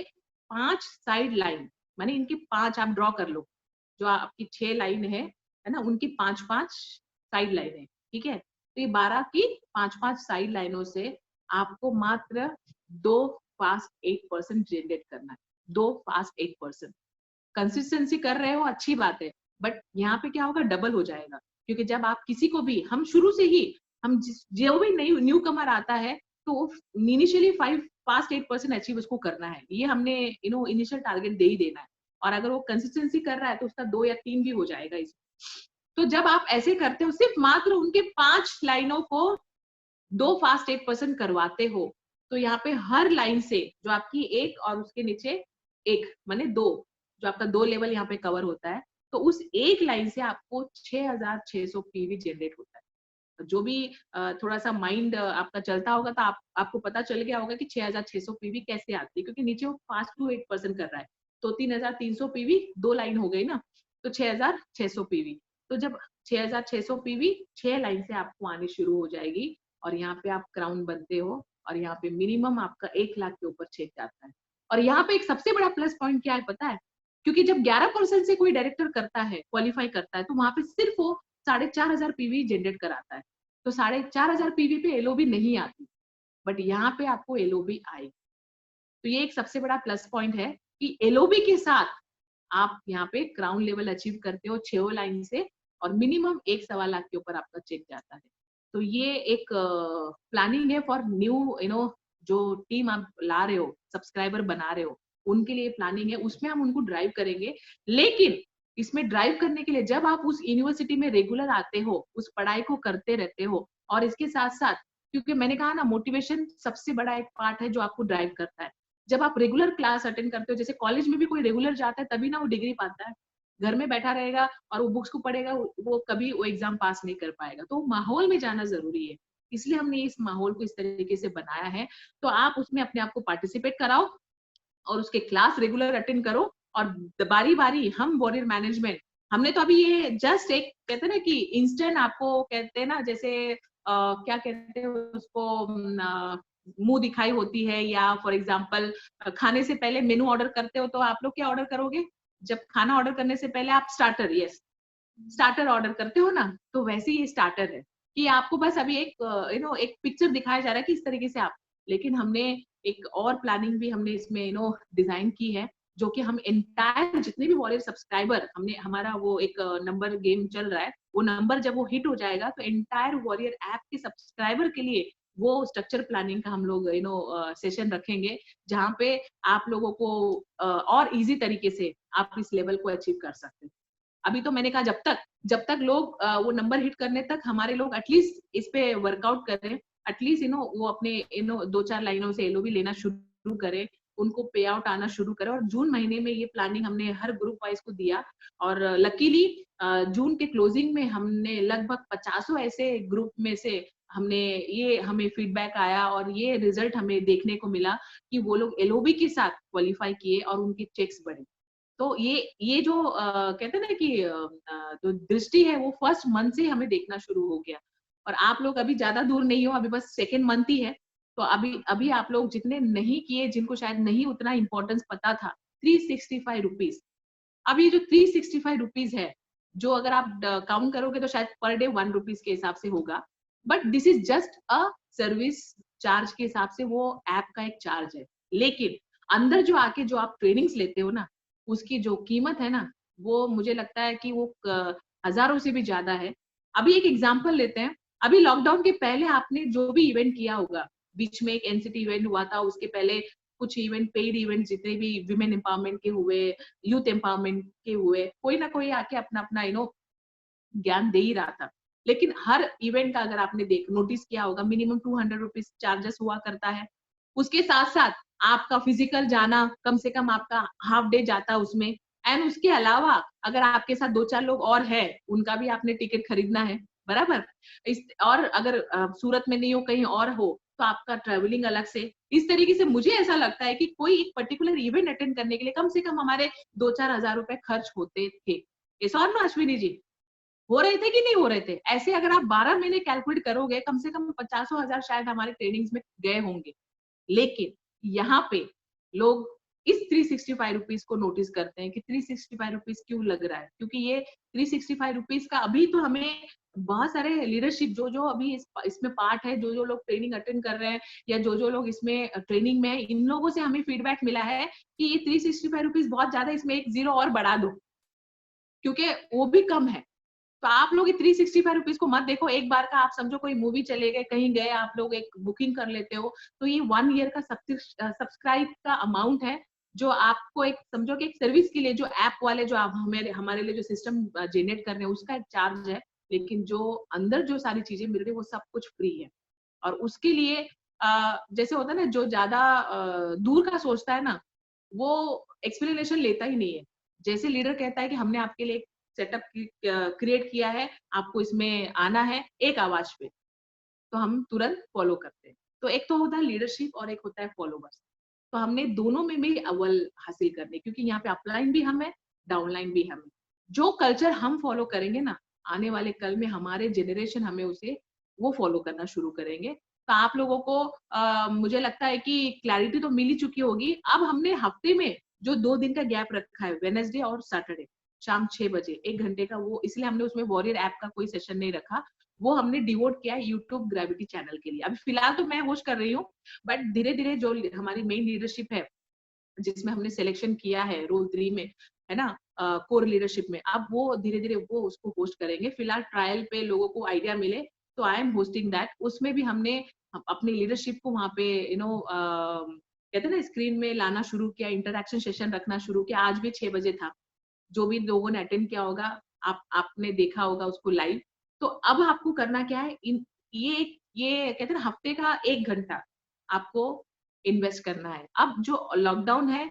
5 साइड लाइन, माने इनके 5 आप ड्रॉ कर लो। जो आपकी 6 लाइन है ना, उनकी 5-5 साइड लाइन है। ठीक है, तो ये 12 की 5-5 साइड लाइनों से आपको मात्र 2 फास्ट 8% जनरेट करना है। 2 फास्ट 8%। कंसिस्टेंसी कर रहे हो अच्छी बात है, बट यहाँ पे क्या होगा, डबल हो जाएगा। क्योंकि जब आप किसी को भी, हम शुरू से ही, हम जो भी न्यू कमर आता है तो इनिशियली 8% अचीव उसको करना है, ये हमने इनिशियल टारगेट दे ही देना है। और अगर वो कंसिस्टेंसी कर रहा है तो उसका 2 या 3 भी हो जाएगा इसमें। तो जब आप ऐसे करते हो, सिर्फ मात्र उनके 5 लाइनों को 2 फास्ट 8% करवाते हो, तो यहाँ पे हर लाइन से जो आपकी एक और उसके नीचे एक माने 2, जो आपका 2 लेवल यहाँ पे कवर होता है, तो उस एक लाइन से आपको 6600 पीवी जनरेट होता है। जो भी थोड़ा सा माइंड आपका चलता होगा तो आपको पता चल गया होगा कि 6600 पीवी कैसे आती है, क्योंकि नीचे वो 5 to 8% कर रहा है, तो 3300 पीवी 2 लाइन हो गई ना, तो 6600 पीवी। तो जब 6600 पीवी 6 लाइन से आपको आनी शुरू हो जाएगी, और यहाँ पे आप क्राउन बनते हो, और यहाँ पे मिनिमम आपका 1 लाख के ऊपर चेक जाता है। और यहाँ पे एक सबसे बड़ा प्लस पॉइंट क्या है पता है? क्योंकि जब 11% से कोई डायरेक्टर करता है, क्वालिफाई करता है, तो वहां पे सिर्फ वो 4500 पीवी जनरेट कराता है। तो 4500 पीवी पे एलओबी नहीं आती, बट यहाँ पे आपको एलओबी आएगी। तो ये एक सबसे बड़ा प्लस पॉइंट है कि एलओबी के साथ आप यहाँ पे क्राउन लेवल अचीव करते हो 6 लाइन से, और मिनिमम 1.25 लाख के ऊपर आपका चेक जाता है। तो ये एक प्लानिंग है फॉर न्यू जो टीम आप ला रहे हो, सब्सक्राइबर बना रहे हो, उनके लिए प्लानिंग है, उसमें हम उनको ड्राइव करेंगे। लेकिन इसमें ड्राइव करने के लिए जब आप उस यूनिवर्सिटी में रेगुलर आते हो, उस पढ़ाई को करते रहते हो, और इसके साथ साथ, क्योंकि मैंने कहा ना, मोटिवेशन सबसे बड़ा एक पार्ट है जो आपको ड्राइव करता है। जब आप रेगुलर क्लास अटेंड करते हो, जैसे कॉलेज में भी कोई रेगुलर जाता है तभी ना वो डिग्री पाता है। घर में बैठा रहेगा और वो बुक्स को पढ़ेगा, वो कभी वो एग्जाम पास नहीं कर पाएगा। तो माहौल में जाना जरूरी है, इसलिए हमने इस माहौल को इस तरीके से बनाया है। तो आप उसमें अपने आप को पार्टिसिपेट कराओ और उसके क्लास रेगुलर अटेंड करो, और बारी बारी हम वॉरियर मैनेजमेंट, हमने तो अभी ये जस्ट एक कहते हैं ना कि इंस्टेंट, आपको कहते हैं ना जैसे क्या कहते हैं उसको, मुंह दिखाई होती है, या फॉर एग्जांपल खाने से पहले मेनू ऑर्डर करते हो, तो आप लोग क्या ऑर्डर करोगे? जब खाना ऑर्डर करने से पहले आप स्टार्टर, यस, स्टार्टर ऑर्डर करते हो ना, तो वैसे ही स्टार्टर है कि आपको बस अभी एक एक पिक्चर दिखाया जा रहा है कि इस तरीके से आप, लेकिन हमने एक और प्लानिंग भी हमने इसमें डिजाइन की है, जो कि हम एंटायर जितने भी वॉरियर सब्सक्राइबर, हमने हमारा वो एक नंबर गेम चल रहा है, वो नंबर जब वो हिट हो जाएगा तो एंटायर वॉरियर ऐप के सब्सक्राइबर के लिए वो स्ट्रक्चर प्लानिंग का हम लोग सेशन रखेंगे, जहाँ पे आप लोगों को और इजी तरीके से आप इस लेवल को अचीव कर सकते हैं। अभी तो मैंने कहा जब तक लोग वो नंबर हिट करने तक हमारे लोग एटलीस्ट इस पे वर्कआउट करें, एटलीस्ट वो अपने 2-4 लाइनों से एलओबी लेना शुरू करें, उनको पे आउट आना शुरू करें। और जून महीने में ये प्लानिंग हमने हर ग्रुप वाइज को दिया, और लकीली जून के क्लोजिंग में हमने लगभग 50 ऐसे ग्रुप में से हमें फीडबैक आया, और ये रिजल्ट हमें देखने को मिला कि वो लोग एलओबी के साथ क्वालिफाई किए और उनके चेक्स बढ़े। तो ये जो कहते हैं ना कि जो दृष्टि है वो फर्स्ट मंथ से हमें देखना शुरू हो गया, और आप लोग अभी ज्यादा दूर नहीं हो, अभी बस सेकेंड मंथ ही है। तो अभी आप लोग जितने नहीं किए, जिनको शायद नहीं उतना इंपॉर्टेंस पता था, 365 रुपीज, अब ये जो 365 रुपीज है, जो अगर आप काउंट करोगे तो शायद पर डे 1 रुपीज के हिसाब से होगा, but this is just a service charge के हिसाब से, वो ऐप का एक चार्ज है। लेकिन अंदर जो आके जो आप ट्रेनिंग्स लेते हो ना, उसकी जो कीमत है ना, वो मुझे लगता है कि वो हजारों से भी ज्यादा है। अभी एक एग्जांपल लेते हैं, अभी लॉकडाउन के पहले आपने जो भी इवेंट किया होगा, बीच में एक एनसीटी इवेंट हुआ था, उसके पहले कुछ इवेंट, पेड इवेंट जितने भी विमेन एम्पावरमेंट के हुए, यूथ एम्पावरमेंट के हुए, कोई ना कोई आके अपना अपना ज्ञान दे ही रहा था। लेकिन हर इवेंट का अगर आपने नोटिस किया होगा, मिनिमम 200 रुपीज चार्जेस हुआ करता है। उसके साथ साथ आपका फिजिकल जाना, कम से कम आपका हाफ डे जाता उसमें, एंड उसके अलावा अगर आपके साथ 2-4 लोग और है, उनका भी आपने टिकट खरीदना है, बराबर। और अगर सूरत में नहीं हो, कहीं और हो, तो आपका ट्रेवलिंग अलग से। इस तरीके से मुझे ऐसा लगता है कि कोई एक पर्टिकुलर इवेंट अटेंड करने के लिए कम से कम हमारे 2-4 हजार रुपए खर्च होते थे। ऐसा और ना अश्विनी जी, हो रहे थे कि नहीं हो रहे थे? ऐसे अगर आप 12 महीने कैलकुलेट करोगे, कम से कम 50 हजार शायद हमारे ट्रेनिंग्स में गए होंगे। लेकिन यहाँ पे लोग इस 365 रुपीज को नोटिस करते हैं कि 365 रुपीज क्यों लग रहा है, क्योंकि ये 365 रुपीज का अभी तो हमें बहुत सारे लीडरशिप जो अभी इसमें पार्ट है, जो लोग ट्रेनिंग अटेंड कर रहे हैं या जो लोग इसमें ट्रेनिंग में है, इन लोगों से हमें फीडबैक मिला है कि ये 365 रुपीज बहुत ज्यादा, इसमें एक जीरो और बढ़ा दो, क्योंकि वो भी कम है। तो आप लोग 365 रुपीज को मत देखो। एक बार का आप समझो कोई मूवी चले गए, कहीं गए, आप लोग एक बुकिंग कर लेते हो, तो ये 1 ईयर का सब्सक्राइब का अमाउंट है, जो आपको एक समझो कि एक सर्विस के लिए, जो ऐप वाले जो आप हमारे लिए जो सिस्टम जनरेट कर रहे हैं उसका एक चार्ज है, लेकिन जो अंदर जो सारी चीजें मिल रही है वो सब कुछ फ्री है। और उसके लिए जैसे होता है ना, जो ज्यादा दूर का सोचता है ना, वो एक्सप्लेनेशन लेता ही नहीं है। जैसे लीडर कहता है कि हमने आपके लिए सेटअप क्रिएट किया है, आपको इसमें आना है एक आवाज पे, तो हम तुरंत फॉलो करते हैं। तो एक तो होता है लीडरशिप और एक होता है फॉलोवर्स। तो हमने दोनों में भी अव्वल हासिल करने, क्योंकि यहाँ पे अपलाइन भी हम है, डाउनलाइन भी हम है। जो कल्चर हम फॉलो करेंगे ना, आने वाले कल में हमारे जनरेशन हमें उसे वो फॉलो करना शुरू करेंगे। तो आप लोगों को मुझे लगता है कि क्लैरिटी तो मिल ही चुकी होगी। अब हमने हफ्ते में जो 2 दिन का गैप रखा है, वेडनेसडे और सैटरडे शाम 6 बजे 1 घंटे का, वो इसलिए हमने उसमें वॉरियर ऐप का कोई सेशन नहीं रखा, वो हमने डिवोट किया है यूट्यूब ग्रेविटी चैनल के लिए। अभी फिलहाल तो मैं होस्ट कर रही हूँ, बट धीरे धीरे जो हमारी मेन लीडरशिप है, जिसमें हमने सिलेक्शन किया है रोल 3 में, है ना, कोर लीडरशिप में, अब वो धीरे धीरे वो उसको होस्ट करेंगे। फिलहाल ट्रायल पे लोगों को आइडिया मिले तो आई एम होस्टिंग दैट। उसमें भी हमने अपनी लीडरशिप को वहां पे कहते हैं ना, स्क्रीन में लाना शुरू किया, इंटरेक्शन सेशन रखना शुरू किया। आज भी 6 बजे था, जो भी लोगों ने अटेंड किया होगा, आपने देखा होगा उसको लाइव। तो अब आपको करना क्या है, ये कहते हैं ना, हफ्ते का 1 घंटा आपको इन्वेस्ट करना है। अब जो लॉकडाउन है,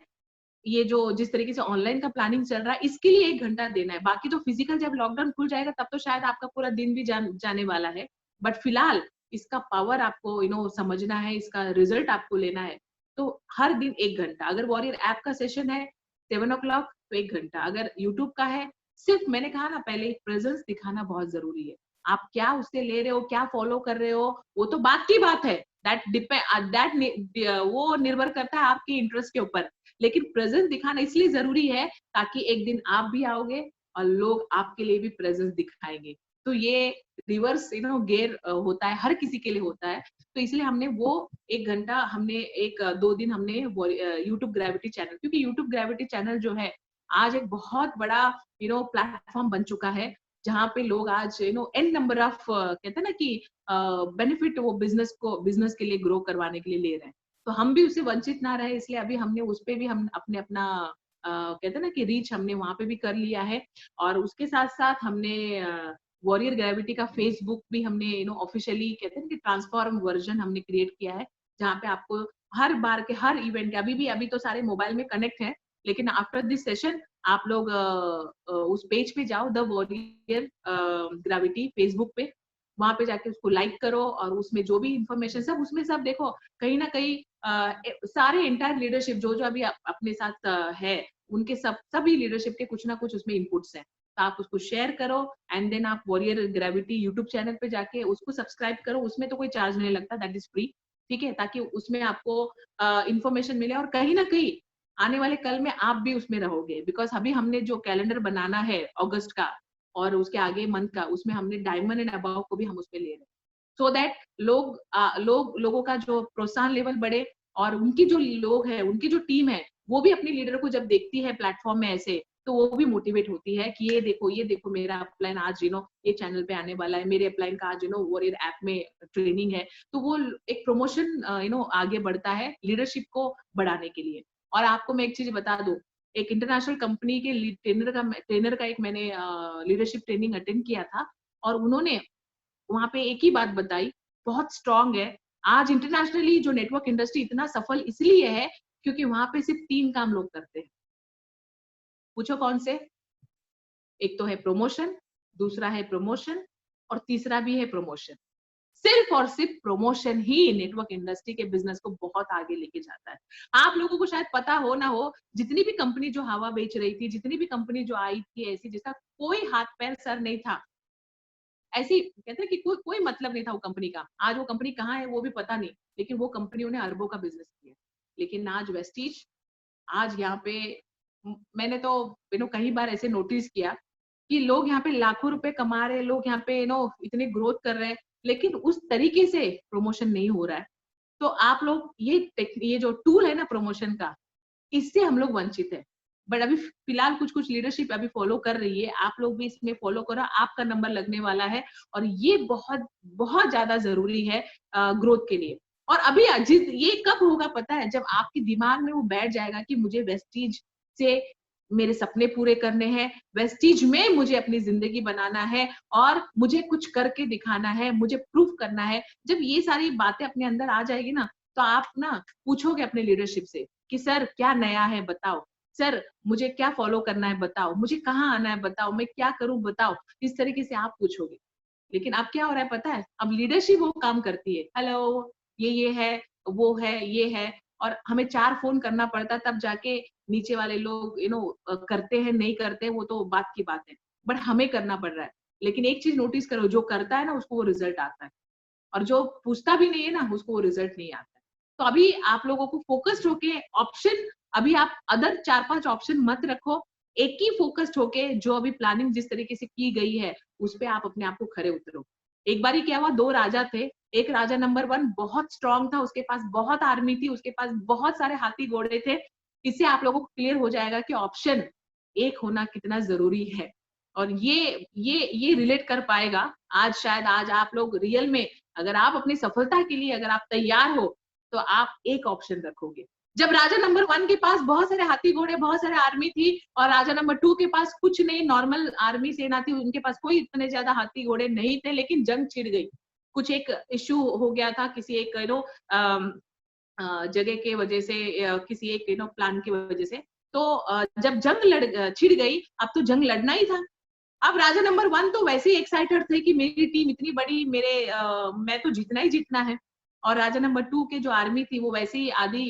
ये जो जिस तरीके से ऑनलाइन का प्लानिंग चल रहा है, इसके लिए 1 घंटा देना है। बाकी तो फिजिकल जब लॉकडाउन खुल जाएगा तब तो शायद आपका पूरा दिन भी जाने वाला है। बट फिलहाल इसका पावर आपको समझना है, इसका रिजल्ट आपको लेना है। तो हर दिन 1 घंटा, अगर वॉरियर ऐप का सेशन है 7 o'clock तो 1 घंटा, अगर यूट्यूब का है, सिर्फ मैंने कहा ना पहले, प्रेजेंस दिखाना बहुत जरूरी है। आप क्या उससे ले रहे हो, क्या फॉलो कर रहे हो, वो तो बात की बात है, वो निर्भर करता है आपके इंटरेस्ट के ऊपर। लेकिन प्रेजेंस दिखाना इसलिए जरूरी है ताकि एक दिन आप भी आओगे और लोग आपके लिए भी प्रेजेंस दिखाएंगे। तो ये रिवर्स गेयर होता है, हर किसी के लिए होता है। तो इसलिए हमने वो 1 घंटा, हमने 2 दिन हमने यूट्यूब ग्रेविटी चैनल, क्योंकि यूट्यूब ग्रेविटी चैनल जो है आज एक बहुत बड़ा प्लेटफॉर्म बन चुका है, जहाँ पे लोग आज एन नंबर ऑफ कहते हैं ना कि बेनिफिट वो बिजनेस के लिए ग्रो करवाने के लिए ले रहे हैं। तो हम भी उससे वंचित ना रहे, इसलिए अभी हमने उस पे भी हम अपना कहते हैं ना कि रीच हमने वहां पे भी कर लिया है। और उसके साथ साथ हमने वॉरियर ग्रेविटी का फेसबुक भी हमने ऑफिशियली कहते हैं कि ट्रांसफॉर्म वर्जन हमने क्रिएट किया है, जहाँ पे आपको हर बार के हर इवेंट के, अभी तो सारे मोबाइल में कनेक्ट है, लेकिन आफ्टर दिस सेशन आप लोग उस पेज पे जाओ, द वॉरियर ग्रेविटी फेसबुक पे, वहां पे जाके उसको लाइक करो, और उसमें जो भी इंफॉर्मेशन सब उसमें सब देखो। कहीं ना कहीं सारे एंटायर लीडरशिप जो अभी अपने साथ है, उनके सभी लीडरशिप के कुछ ना कुछ उसमें इनपुट्स हैं। तो आप उसको शेयर करो, एंड देन आप वॉरियर ग्रेविटी यूट्यूब चैनल पे जाके उसको सब्सक्राइब करो। उसमें तो कोई चार्ज नहीं लगता, दैट इज फ्री, ठीक है, ताकि उसमें आपको इंफॉर्मेशन मिले, और कहीं ना कहीं आने वाले कल में आप भी उसमें रहोगे। बिकॉज अभी हमने जो कैलेंडर बनाना है अगस्त का और उसके आगे मंथ का, उसमें हमने डायमंड एंड अबव को भी हम उसमें ले रहे हैं, सो दैट लोगों का जो प्रोत्साहन लेवल बढ़े, और उनकी जो लोग है, उनकी जो टीम है, वो भी अपनी लीडर को जब देखती है प्लेटफॉर्म में ऐसे, तो वो भी मोटिवेट होती है कि ये देखो मेरा अपलाइन आज ये चैनल पे आने वाला है, मेरे अपलाइन का आज वॉरियर ऐप में ट्रेनिंग है। तो वो एक प्रमोशन आगे बढ़ता है लीडरशिप को बढ़ाने के लिए। और आपको मैं एक चीज बता दूं, एक इंटरनेशनल कंपनी के ट्रेनर का एक मैंने लीडरशिप ट्रेनिंग अटेंड किया था, और उन्होंने वहां पे एक ही बात बताई, बहुत स्ट्रांग है। आज इंटरनेशनली जो नेटवर्क इंडस्ट्री इतना सफल इसलिए है क्योंकि वहां पे सिर्फ 3 काम लोग करते हैं। पूछो कौन से? एक तो है प्रमोशन, दूसरा है प्रमोशन, और तीसरा भी है प्रमोशन। सिर्फ और सिर्फ प्रमोशन ही नेटवर्क इंडस्ट्री के बिजनेस को बहुत आगे लेके जाता है। आप लोगों को शायद पता हो ना हो, जितनी भी कंपनी जो हवा बेच रही थी, जितनी भी कंपनी जो आई थी ऐसी, जिसका कोई हाथ पैर सर नहीं था, ऐसी कहते हैं कि कोई मतलब नहीं था वो कंपनी का, आज वो कंपनी कहाँ है वो भी पता नहीं, लेकिन वो कंपनियों ने अरबों का बिजनेस किया। लेकिन आज वेस्टीज आज यहाँ पे मैंने तो कई बार ऐसे नोटिस किया कि लोग यहाँ पे लाखों रुपए कमा रहे हैं, लोग यहाँ पे इतने ग्रोथ कर रहे हैं, लेकिन उस तरीके से प्रमोशन नहीं हो रहा है। तो आप लोग ये जो टूल है ना प्रमोशन का, इससे हम लोग वंचित है। बट अभी फिलहाल कुछ कुछ लीडरशिप अभी फॉलो कर रही है, आप लोग भी इसमें फॉलो करो, आपका नंबर लगने वाला है और ये बहुत बहुत ज्यादा जरूरी है ग्रोथ के लिए। और अभी ये कब होगा पता है, जब आपके दिमाग में वो बैठ जाएगा कि मुझे वेस्टीज से मेरे सपने पूरे करने हैं, वेस्टीज में मुझे अपनी जिंदगी बनाना है और मुझे कुछ करके दिखाना है, मुझे प्रूफ करना है। जब ये सारी बातें अपने अंदर आ जाएगी ना, तो आप ना पूछोगे अपने लीडरशिप से कि सर क्या नया है बताओ, सर मुझे क्या फॉलो करना है बताओ, मुझे कहाँ आना है बताओ, मैं क्या करूं बताओ। इस तरीके से आप पूछोगे। लेकिन अब क्या हो रहा है पता है, अब लीडरशिप वो काम करती है, हेलो ये है, वो है, ये है, और हमें 4 फोन करना पड़ता है तब जाके नीचे वाले लोग करते हैं नहीं करते वो तो बात की बात है, बट हमें करना पड़ रहा है। लेकिन एक चीज नोटिस करो, जो करता है ना उसको वो रिजल्ट आता है, और जो पूछता भी नहीं है ना उसको वो रिजल्ट नहीं आता है। तो अभी आप लोगों को फोकस्ड होके ऑप्शन, अभी आप अदर 4-5 ऑप्शन मत रखो, एक ही फोकस्ड होके जो अभी प्लानिंग जिस तरीके से की गई है उस पे आप अपने आप को खरे उतरो। एक बार क्या हुआ, 2 राजा थे, एक राजा नंबर 1 बहुत स्ट्रांग था, उसके पास बहुत आर्मी थी, उसके पास बहुत सारे हाथी घोड़े थे। इससे आप लोगों को क्लियर हो जाएगा कि ऑप्शन एक होना कितना जरूरी है। और ये रिलेट कर पाएगा आज, शायद आज आप लोग रियल में, अगर आप अपनी सफलता के लिए अगर आप तैयार हो तो आप एक ऑप्शन रखोगे। जब राजा नंबर 1 के पास बहुत सारे हाथी घोड़े, बहुत सारे आर्मी थी, और राजा नंबर 2 के पास कुछ नहीं, नॉर्मल आर्मी सेना थी, उनके पास कोई इतने ज्यादा हाथी घोड़े नहीं थे, लेकिन जंग छिड़ गई। कुछ एक इश्यू हो गया था किसी एक जगह के वजह से, किसी एक प्लान की वजह से। तो जब जंग छिड़ गई, अब तो जंग लड़ना ही था। अब राजा नंबर 1 तो वैसे ही एक्साइटेड थे कि मेरी टीम इतनी बड़ी, मैं तो जीतना ही जीतना है। और राजा नंबर 2 के जो आर्मी थी वो वैसे ही आधी,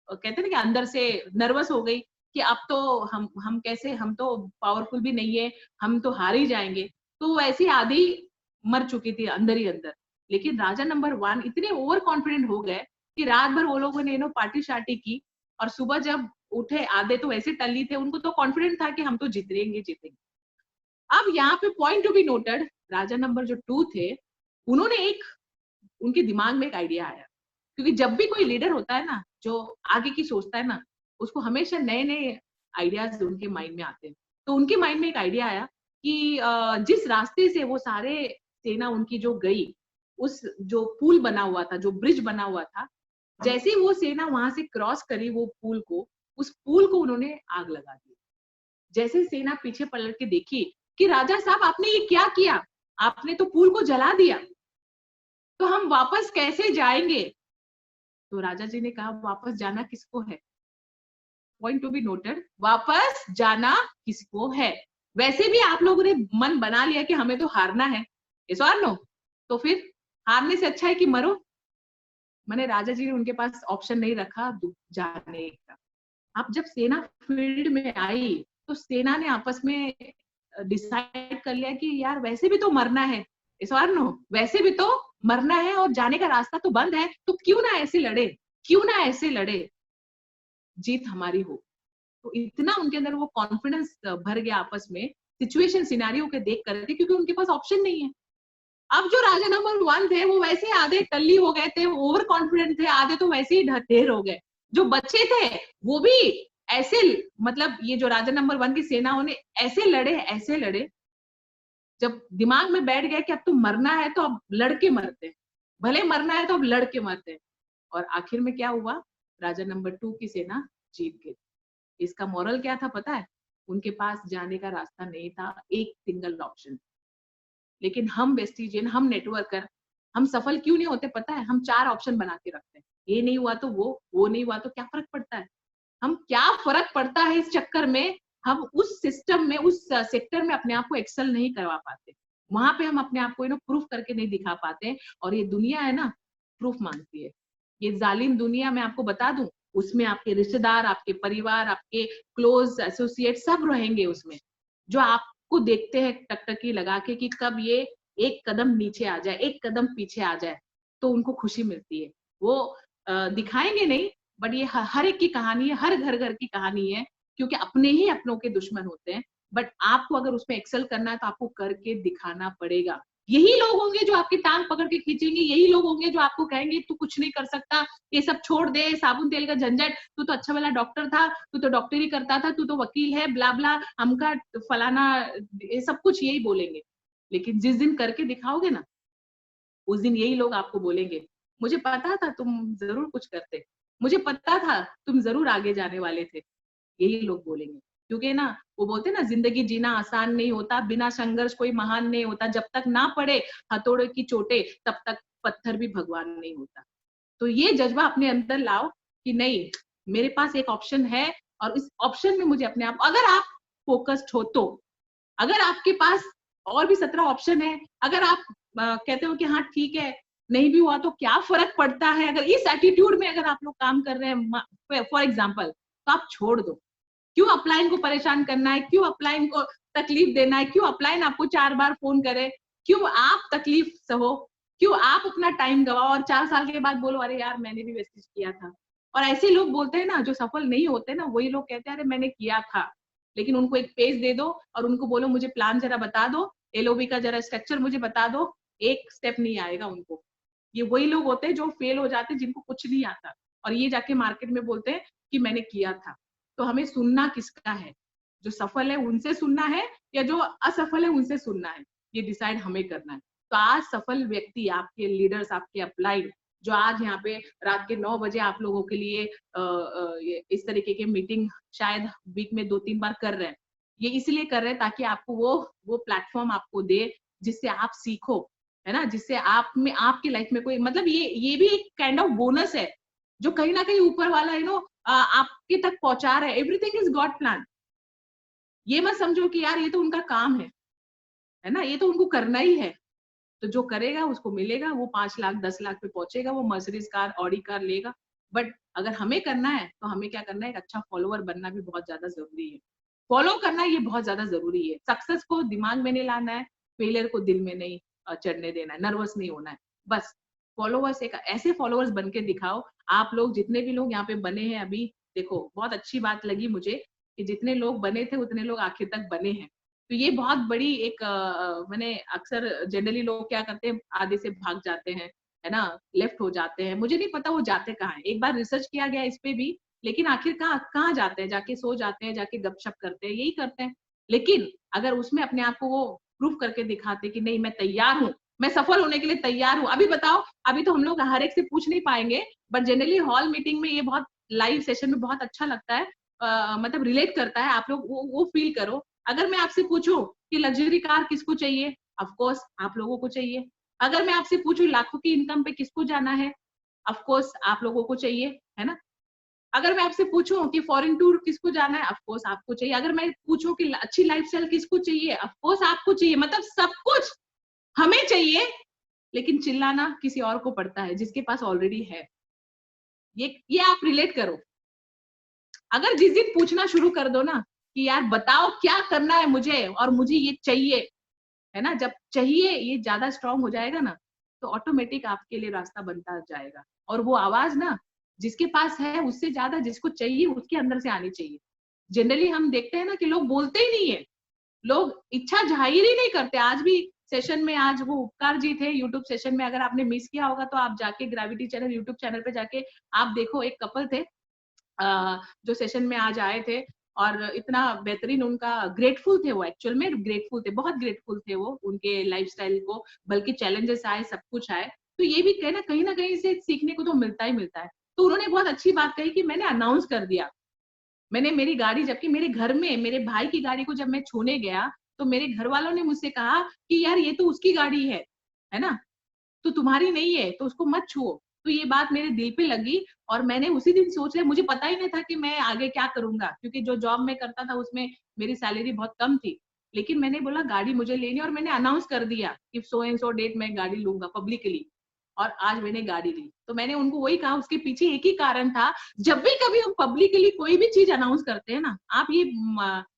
कहते हैं ना कि अंदर से नर्वस हो गई कि अब तो हम कैसे, हम तो पावरफुल भी नहीं है, हम तो हार ही जाएंगे। तो वैसे आधी मर चुकी थी अंदर ही अंदर। लेकिन राजा नंबर 1 इतने ओवर कॉन्फिडेंट हो गए कि रात भर वो लोगों ने पार्टी शार्टी की, और सुबह जब उठे, आधे तो वैसे टल्ली थे, उनको तो कॉन्फिडेंट था कि हम तो जीतेंगे जीतेंगे। अब यहाँ पे point to be noted, Raja number जो 2 थे, उन्होंने उनके दिमाग में एक आइडिया आया, क्योंकि जब भी कोई लीडर होता है ना जो आगे की सोचता है ना, उसको हमेशा नए नए आइडियाज उनके माइंड में आते हैं। तो उनके माइंड में एक आइडिया आया कि जिस रास्ते से वो सारे सेना उनकी जो गई, उस जो पुल बना हुआ था, जो ब्रिज बना हुआ था, जैसे ही वो सेना वहां से क्रॉस करी वो पुल को, उस पुल को उन्होंने आग लगा दी। जैसे सेना पीछे पलट के देखी कि राजा साहब आपने ये क्या किया, आपने तो पुल को जला दिया, तो हम वापस कैसे जाएंगे। तो राजा जी ने कहा वापस जाना किसको है, पॉइंट टू बी नोटेड, वापस जाना किसको है। वैसे भी आप लोगों ने मन बना लिया कि हमें तो हारना है, इस और नो, तो फिर हारने से अच्छा है कि मरो। मैंने राजा जी ने उनके पास ऑप्शन नहीं रखा जाने का। अब जब सेना फील्ड में आई तो सेना ने आपस में डिसाइड कर लिया कि यार वैसे भी तो मरना है, इस बार नो, वैसे भी तो मरना है और जाने का रास्ता तो बंद है, तो क्यों ना ऐसे लड़े, क्यों ना ऐसे लड़े, जीत हमारी हो। तो इतना उनके अंदर वो कॉन्फिडेंस भर गया आपस में, सिचुएशन सिनेरियो के देख करके, क्योंकि उनके पास ऑप्शन नहीं है। अब जो राजा नंबर 1 थे वो वैसे ही आधे टल्ली हो गए थे, ओवर कॉन्फिडेंट थे, आधे तो वैसे ही ढेर हो गए। जो बच्चे थे वो भी ऐसे, मतलब ये जो राजा नंबर 1 की सेनाओं ने ऐसे लड़े, ऐसे लड़े, जब दिमाग में बैठ गया कि अब तो मरना है तो अब लड़के मरते हैं, भले मरना है तो अब लड़के मरते हैं। और आखिर में क्या हुआ, राजा नंबर 2 की सेना जीत गई। इसका मॉरल क्या था पता है, उनके पास जाने का रास्ता नहीं था, एक सिंगल ऑप्शन। लेकिन हम वेस्टिजियन, हम नेटवर्कर, हम सफल क्यों नहीं होते पता है, हम 4 ऑप्शन बना के रखते हैं। ये नहीं हुआ तो वो नहीं हुआ तो क्या फर्क पड़ता है, हम क्या फर्क पड़ता है, इस चक्कर में हम उस सिस्टम में, उस सेक्टर में अपने आप को एक्सेल नहीं करवा पाते, वहां पे हम अपने आप को प्रूफ करके नहीं दिखा पाते। और ये दुनिया है ना, प्रूफ मांगती है। ये जालिम दुनिया मैं आपको बता दूं, उसमें आपके रिश्तेदार, आपके परिवार, आपके क्लोज एसोसिएट सब रहेंगे उसमें, जो आपको देखते हैं टकटकी लगा के कि कब ये एक कदम नीचे आ जाए, एक कदम पीछे आ जाए, तो उनको खुशी मिलती है। वो दिखाएंगे नहीं, बट ये हर एक की कहानी है, हर घर घर की कहानी है, क्योंकि अपने ही अपनों के दुश्मन होते हैं। बट आपको अगर उसमें एक्सेल करना है तो आपको करके दिखाना पड़ेगा। यही लोग होंगे जो आपकी टांग पकड़ के खींचेंगे, यही लोग होंगे जो आपको कहेंगे तू कुछ नहीं कर सकता, ये सब छोड़ दे, साबुन तेल का झंझट, तू तो अच्छा वाला डॉक्टर था, तू तो डॉक्टरी करता था, तू तो वकील है, ब्ला ब्ला, हमका फलाना, ये सब कुछ यही बोलेंगे। लेकिन जिस दिन करके दिखाओगे ना, उस दिन यही लोग आपको बोलेंगे, मुझे पता था तुम जरूर कुछ करते, मुझे पता था तुम जरूर आगे जाने वाले थे। यही लोग बोलेंगे, क्योंकि ना वो बोलते हैं ना, जिंदगी जीना आसान नहीं होता, बिना संघर्ष कोई महान नहीं होता, जब तक ना पड़े हथौड़े की चोटें तब तक पत्थर भी भगवान नहीं होता। तो ये जज्बा अपने अंदर लाओ कि नहीं, मेरे पास एक ऑप्शन है और इस ऑप्शन में मुझे अपने आप, अगर आप फोकस्ड हो तो, अगर आपके पास और भी 17 ऑप्शन है, अगर आप कहते हो कि हाँ ठीक है, नहीं भी हुआ तो क्या फर्क पड़ता है, अगर इस एटीट्यूड में अगर आप लोग काम कर रहे हैं फॉर एग्जाम्पल, तो आप छोड़ दो। क्यों अपलाइन को परेशान करना है, क्यों अपलाइन को तकलीफ देना है, क्यों अपलाइन आपको 4 बार फोन करे, क्यों आप तकलीफ सहो, क्यों आप अपना टाइम गवाओ और 4 साल के बाद बोलो अरे यार मैंने भी वेस्टेज किया था। और ऐसे लोग बोलते हैं ना, जो सफल नहीं होते ना, वही लोग कहते हैं अरे मैंने किया था। लेकिन उनको एक पेज दे दो और उनको बोलो मुझे प्लान जरा बता दो, एलओबी का जरा स्ट्रक्चर मुझे बता दो, एक स्टेप नहीं आएगा उनको। ये वही लोग होते हैं जो फेल हो जाते हैं, जिनको कुछ नहीं आता, और ये जाके मार्केट में बोलते हैं कि मैंने किया था। तो हमें सुनना किसका है, जो सफल है उनसे सुनना है या जो असफल है उनसे सुनना है, ये डिसाइड हमें करना है। तो आज सफल व्यक्ति, आपके लीडर्स, आपके अपलाइड, जो आज यहाँ पे रात के 9 बजे आप लोगों के लिए इस तरीके के मीटिंग शायद वीक में 2-3 बार कर रहे हैं, ये इसलिए कर रहे हैं ताकि आपको वो प्लेटफॉर्म आपको दे जिससे आप सीखो, है ना, जिससे आप में, आपकी लाइफ में कोई, मतलब ये भी एक काइंड ऑफ बोनस है जो कहीं ना कहीं ऊपर वाला आपके तक पहुंचा रहा है। Everything is God plan. ये मत समझो कि यार ये तो उनका काम है ना, ये तो उनको करना ही है। तो जो करेगा उसको मिलेगा, वो 5 लाख 10 लाख पे पहुंचेगा, वो मर्सिडीज कार, ऑडी कार लेगा। बट अगर हमें करना है तो हमें क्या करना है, एक अच्छा फॉलोअर बनना भी बहुत ज्यादा जरूरी है। फॉलो करना ये बहुत ज्यादा जरूरी है। सक्सेस को दिमाग में नहीं लाना है, फेलियर को दिल में नहीं चढ़ने देना है, नर्वस नहीं होना है। बस फॉलोअर्स, एक ऐसे फॉलोअर्स बन के दिखाओ। आप लोग जितने भी लोग यहाँ पे बने हैं अभी, देखो बहुत अच्छी बात लगी मुझे कि जितने लोग बने थे उतने लोग आखिर तक बने हैं। तो ये बहुत बड़ी एक मैंने अक्सर, जनरली लोग क्या करते हैं, आधे से भाग जाते हैं, है ना, लेफ्ट हो जाते हैं, मुझे नहीं पता वो जाते कहाँ हैं। एक बार रिसर्च किया गया इस पे भी, लेकिन आखिर कहाँ जाते हैं, जाके सो जाते हैं, जाके गपशप करते हैं, यही करते हैं। लेकिन अगर उसमें अपने आप को वो प्रूफ करके दिखाते कि नहीं मैं तैयार हूँ, मैं सफल होने के लिए तैयार हूँ। अभी बताओ, अभी तो हम लोग हर एक से पूछ नहीं पाएंगे, बट जनरली हॉल मीटिंग में ये बहुत, लाइव सेशन में बहुत अच्छा लगता है, मतलब रिलेट करता है। आप लोग वो फील करो। अगर मैं आपसे पूछूं कि लग्जरी कार किसको चाहिए, ऑफ कोर्स आप लोगों को चाहिए। अगर मैं आपसे पूछूं लाखों की इनकम पे किसको जाना है, ऑफ कोर्स आप लोगों को चाहिए, है ना। अगर मैं आपसे पूछूं कि फॉरेन टूर किसको जाना है, ऑफ कोर्स आपको चाहिए। अगर मैं पूछूं कि अच्छी लाइफस्टाइल किसको चाहिए, ऑफ कोर्स आपको चाहिए। मतलब सब कुछ हमें चाहिए, लेकिन चिल्लाना किसी और को पड़ता है जिसके पास ऑलरेडी है। ये आप रिलेट करो। अगर जिस दिन पूछना शुरू कर दो ना कि यार बताओ क्या करना है मुझे और मुझे ये चाहिए, है ना, जब चाहिए ये ज्यादा स्ट्रांग हो जाएगा ना, तो ऑटोमेटिक आपके लिए रास्ता बनता जाएगा। और वो आवाज ना, जिसके पास है उससे ज्यादा जिसको चाहिए उसके अंदर से आनी चाहिए। जनरली हम देखते हैं ना कि लोग बोलते ही नहीं है, लोग इच्छा जाहिर ही नहीं करते। आज भी सेशन में, आज वो उपकार जी थे यूट्यूब सेशन में, अगर आपने मिस किया होगा तो आप जाके ग्रेविटी चैनल यूट्यूब चैनल पे जाके आप देखो, एक कपल थे जो सेशन में आज आए थे, और इतना बेहतरीन, उनका ग्रेटफुल थे, वो एक्चुअल में ग्रेटफुल थे, बहुत ग्रेटफुल थे वो उनके लाइफस्टाइल को। बल्कि चैलेंजेस आए, सब कुछ आए, तो ये भी कहना कहीं ना कहीं से सीखने को तो मिलता ही मिलता है। तो उन्होंने बहुत अच्छी बात कही कि मैंने अनाउंस कर दिया, मैंने मेरी गाड़ी, जबकि मेरे घर में मेरे भाई की गाड़ी को जब मैं छूने गया तो मेरे घर वालों ने मुझसे कहा कि यार ये तो उसकी गाड़ी है ना, तो तुम्हारी नहीं है तो उसको मत छुओ। तो ये बात मेरे दिल पे लगी और मैंने उसी दिन सोच लिया। मुझे पता ही नहीं था कि मैं आगे क्या करूंगा, क्योंकि जो जॉब में करता था उसमें मेरी सैलरी बहुत कम थी। लेकिन मैंने बोला गाड़ी मुझे लेनी, और मैंने अनाउंस कर दिया कि सो एंड सो डेट मैं गाड़ी लूंगा पब्लिकली, और आज मैंने गाड़ी ली। तो मैंने उनको वही कहा, उसके पीछे एक ही कारण था। जब भी कभी हम पब्लिकली कोई भी चीज अनाउंस करते हैं ना,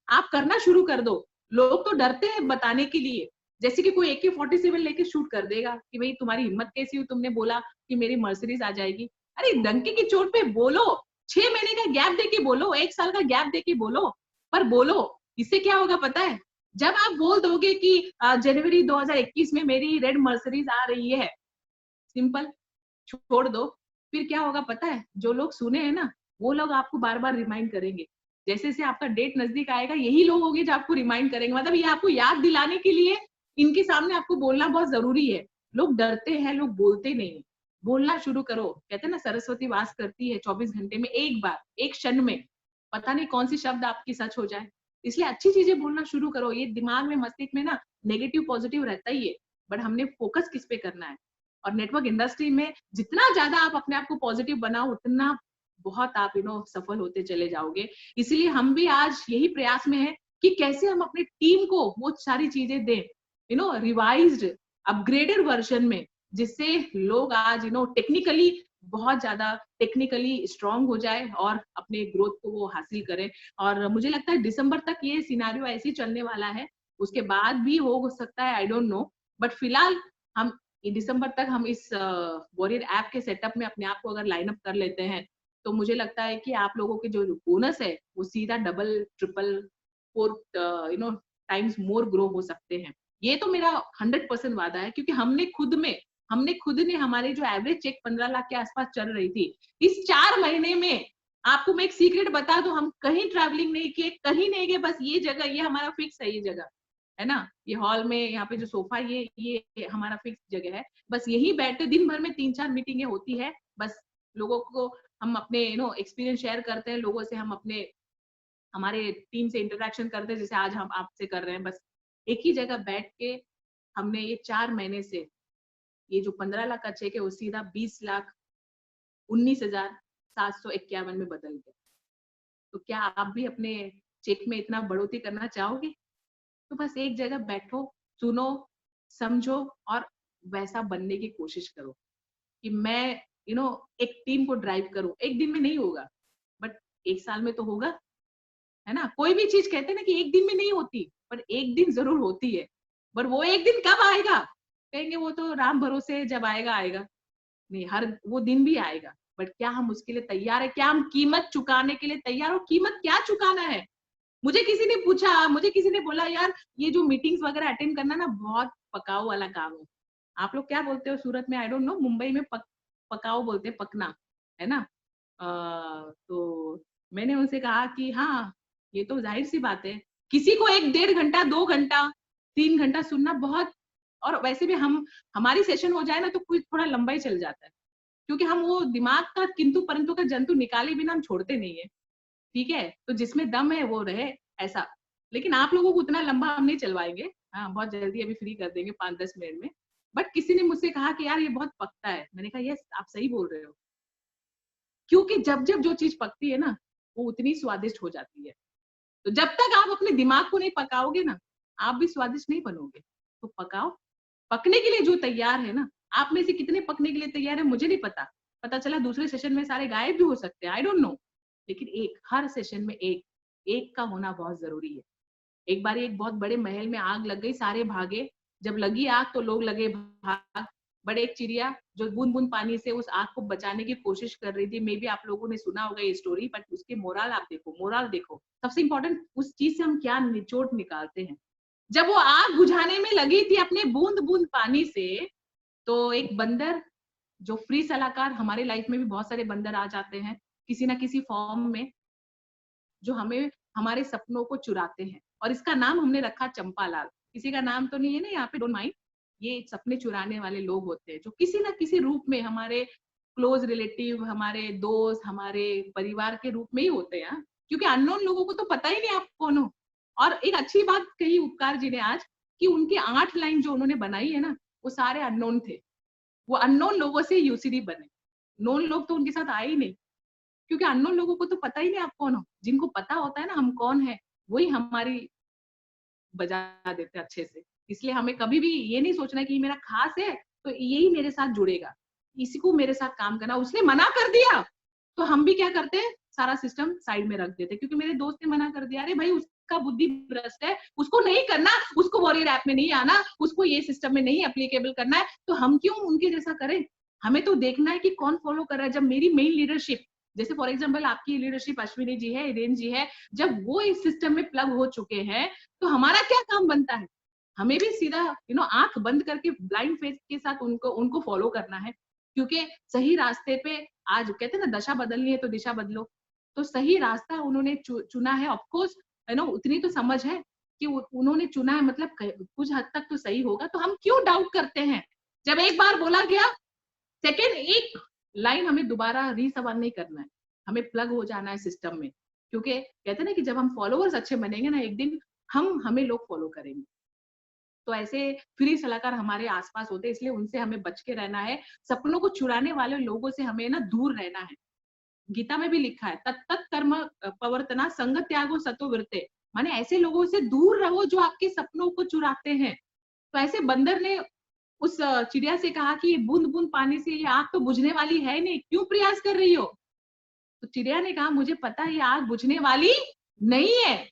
आप करना शुरू कर दो। लोग तो डरते हैं बताने के लिए, जैसे कि कोई AK-47 लेके शूट कर देगा कि भाई तुम्हारी हिम्मत कैसी हुई, तुमने बोला कि मेरी मर्सिडीज आ जाएगी। अरे डंके की चोट पे बोलो, 6 महीने का गैप देके बोलो, 1 साल का गैप देके बोलो, पर बोलो। इससे क्या होगा पता है, जब आप बोल दोगे कि जनवरी 2021 में मेरी रेड मर्सिडीज आ रही है, सिंपल, छोड़ दो, फिर क्या होगा पता है, जो लोग सुने हैं ना वो लोग आपको बार बार रिमाइंड करेंगे। जैसे जैसे आपका डेट नजदीक आएगा, यही लोग होंगे जो आपको रिमाइंड करेंगे। मतलब ये आपको याद दिलाने के लिए इनके सामने आपको बोलना बहुत जरूरी है। लोग डरते हैं, लोग बोलते नहीं। बोलना शुरू करो। कहते हैं ना, सरस्वती वास करती है 24 घंटे में एक बार, एक क्षण में। पता नहीं कौन सी शब्द आपकी सच हो जाए, इसलिए अच्छी चीजें बोलना शुरू करो। ये दिमाग में, मस्तिष्क में ना नेगेटिव पॉजिटिव रहता ही है, बट हमने फोकस किस पे करना है। और नेटवर्क इंडस्ट्री में जितना ज्यादा आप अपने आप को पॉजिटिव बनाओ, उतना बहुत आप सफल होते चले जाओगे। इसीलिए हम भी आज यही प्रयास में है कि कैसे हम अपनी टीम को वो सारी चीजें दें, रिवाइज्ड, अपग्रेडेड वर्जन में, जिससे लोग आज टेक्निकली बहुत ज्यादा टेक्निकली स्ट्रांग हो जाए और अपने ग्रोथ को वो हासिल करें। और मुझे लगता है दिसंबर तक ये सिनेरियो ऐसे ही चलने वाला है, उसके बाद भी हो सकता है, आई डोंट नो, बट फिलहाल हम दिसंबर तक हम इस वॉरियर ऐप के सेटअप में अपने आप को अगर लाइन अप कर लेते हैं, तो मुझे लगता है कि आप लोगों के जो बोनस है वो सीधा double, triple, 4 times more grow हो सकते हैं। ये तो मेरा 100% वादा है, क्योंकि हमने खुद ने हमारे जो एवरेज चेक 15 लाख के आसपास चल रही थी, इस 4 महीने में आपको मैं एक सीक्रेट बता दूं, हम कहीं ट्रैवलिंग नहीं किए, कहीं नहीं गए, बस ये जगह, ये हमारा फिक्स है, ये जगह है ना, ये हॉल में, यहाँ पे जो सोफा, ये हमारा फिक्स जगह है। बस यही बैठते दिन भर में 3-4 मीटिंगें होती है, बस लोगों को हम अपने एक्सपीरियंस शेयर करते हैं, लोगों से हम अपने हमारे टीम से इंटरेक्शन करते हैं, जैसे आज हम आपसे कर रहे हैं। बस एक ही जगह बैठ के हमने ये 4 महीने से ये जो 15 लाख का चेक है वो सीधा 20,19,751 में बदल गया। तो क्या आप भी अपने चेक में इतना बढ़ोतरी करना चाहोगे? तो बस एक जगह बैठो, सुनो, समझो और वैसा बनने की कोशिश करो कि मैं एक टीम को ड्राइव करूं। एक दिन में नहीं होगा, बट 1 साल में तो होगा, है ना। कोई भी चीज कहते हैं ना कि एक दिन में नहीं होती, पर एक दिन जरूर होती है। पर वो एक दिन कब आएगा, कहेंगे वो तो राम भरोसे, जब आएगा आएगा। नहीं, हर वो दिन भी आएगा, बट क्या हम उसके लिए तैयार है? क्या हम कीमत चुकाने के लिए तैयार हो? कीमत क्या चुकाना है? मुझे किसी ने पूछा, मुझे किसी ने बोला, यार ये जो मीटिंग्स वगैरह अटेंड करना ना बहुत पकाऊ वाला काम है। आप लोग क्या बोलते हो सूरत में, आई डोंट नो, मुंबई में पकाऊ बोलते हैं, पकना, है ना। तो मैंने उनसे कहा कि हाँ, ये तो जाहिर सी बात है, किसी को 1 डेढ़ घंटा, 2 घंटा, 3 घंटा सुनना बहुत, और वैसे भी हमारी सेशन हो जाए ना तो कुछ थोड़ा लंबा ही चल जाता है, क्योंकि हम वो दिमाग का किंतु परंतु का जंतु निकाले बिना हम छोड़ते नहीं है। ठीक है, तो जिसमें दम है वो रहे, ऐसा। लेकिन आप लोगों को उतना लंबा हम नहीं चलवाएंगे, हाँ, बहुत जल्दी अभी फ्री कर देंगे 5-10 मिनट में। बट किसी ने मुझसे कहा कि यार ये बहुत पकता है। मैंने कहा यस, आप सही बोल रहे हो, क्योंकि जब जब जो चीज पकती है ना वो उतनी स्वादिष्ट हो जाती है। तो जब तक आप अपने दिमाग को नहीं पकाओगे ना, आप भी स्वादिष्ट नहीं बनोगे। तो पकाओ, पकने के लिए जो तैयार है ना। आप में से कितने पकने के लिए तैयार है मुझे नहीं पता, पता चला दूसरे सेशन में सारे गायब भी हो सकते हैं, आई डोंट नो। लेकिन एक, हर सेशन में एक का होना बहुत जरूरी है। एक बार एक बहुत बड़े महल में आग लग गई, सारे भागे। जब लगी आग तो लोग लगे भाग। बड़े एक चिड़िया जो बूंद बूंद पानी से उस आग को बचाने की कोशिश कर रही थी, मे बी आप लोगों ने सुना होगा ये स्टोरी, बट उसके मोरल आप देखो, मोरल देखो। सबसे इंपॉर्टेंट, उस चीज से हम क्या निचोड़ निकालते हैं। जब वो आग बुझाने में लगी थी अपने बूंद बूंद पानी से, तो एक बंदर, जो फ्री सलाहकार, हमारे लाइफ में भी बहुत सारे बंदर आ जाते हैं किसी ना किसी फॉर्म में, जो हमें हमारे सपनों को चुराते हैं। और इसका नाम हमने रखा चंपालाल। किसी का नाम तो नहीं है ना यहाँ पे, डोंट माइंड। ये सपने चुराने वाले लोग होते हैं, जो किसी ना किसी रूप में हमारे क्लोज रिलेटिव, हमारे दोस्त, हमारे परिवार के रूप में ही होते हैं। क्योंकि अननोन लोगों को तो पता ही नहीं आप कौन हो। और एक अच्छी बात कही उपकार जी ने आज, कि उनके 8 लाइन जो उन्होंने बनाई है ना, वो सारे अननोन थे। वो अननोन लोगों से यूसीडी बने, नोन लोग तो उनके साथ आए ही नहीं, क्योंकि अननोन लोगों को तो पता ही नहीं आप कौन हो। जिनको पता होता है ना हम कौन है, वही हमारी बजा देते हैं अच्छे से। इसलिए हमें कभी भी ये नहीं सोचना कि मेरा खास है तो यही मेरे साथ जुड़ेगा, इसी को मेरे साथ काम करना। उसने मना कर दिया तो हम भी क्या करते हैं, सारा सिस्टम साइड में रख देते, क्योंकि मेरे दोस्त ने मना कर दिया, अरे भाई उसका बुद्धि भ्रष्ट है, उसको नहीं करना, उसको वॉरियर ऐप में नहीं आना, उसको ये सिस्टम में नहीं एप्लीकेबल करना है, तो हम क्यों उनके जैसा करें। हमें तो देखना है कि कौन फॉलो कर रहा है। जब मेरी मेन लीडरशिप जैसे फॉर एग्जाम्पल आपकी लीडरशिप अश्विनी जी है, हिरेन जी है, जब वो इस सिस्टम में प्लग हो चुके हैं तो हमारा क्या काम बनता है? हमें भी सीधा आंख बंद करके ब्लाइंड फेथ के साथ उनको फॉलो करना है, क्योंकि सही रास्ते पे, आज कहते हैं ना दशा बदलनी है तो दिशा बदलो, तो सही रास्ता उन्होंने चुना है। ऑफ कोर्स उतनी तो समझ है कि उन्होंने चुना है, मतलब कुछ हद तक तो सही होगा, तो हम क्यों डाउट करते हैं? जब एक बार बोला गया, सेकेंड एक लाइन हमें दोबारा रीसवाल नहीं करना है, हमें प्लग हो जाना है सिस्टम में, क्योंकि कहते हैं ना कि जब हम फॉलोअर्स अच्छे बनेंगे ना, एक दिन हमें लोग फॉलो करेंगे। तो ऐसे फ्री सलाहकार हमारे आसपास होते हैं, इसलिए उनसे हमें बच के रहना है। सपनों को चुराने वाले लोगों से हमें ना दूर रहना है। गीता में भी लिखा है, तत्त कर्म प्रवर्तना संग त्यागो सतो विरते, माने ऐसे लोगों से दूर रहो जो आपके सपनों को चुराते हैं। तो ऐसे बंदर ने उस चिड़िया से कहा कि बूंद बूंद पानी से ये आग तो बुझने वाली है नहीं, क्यों प्रयास कर रही हो? तो चिड़िया ने कहा, मुझे पता है ये आग बुझने वाली नहीं है,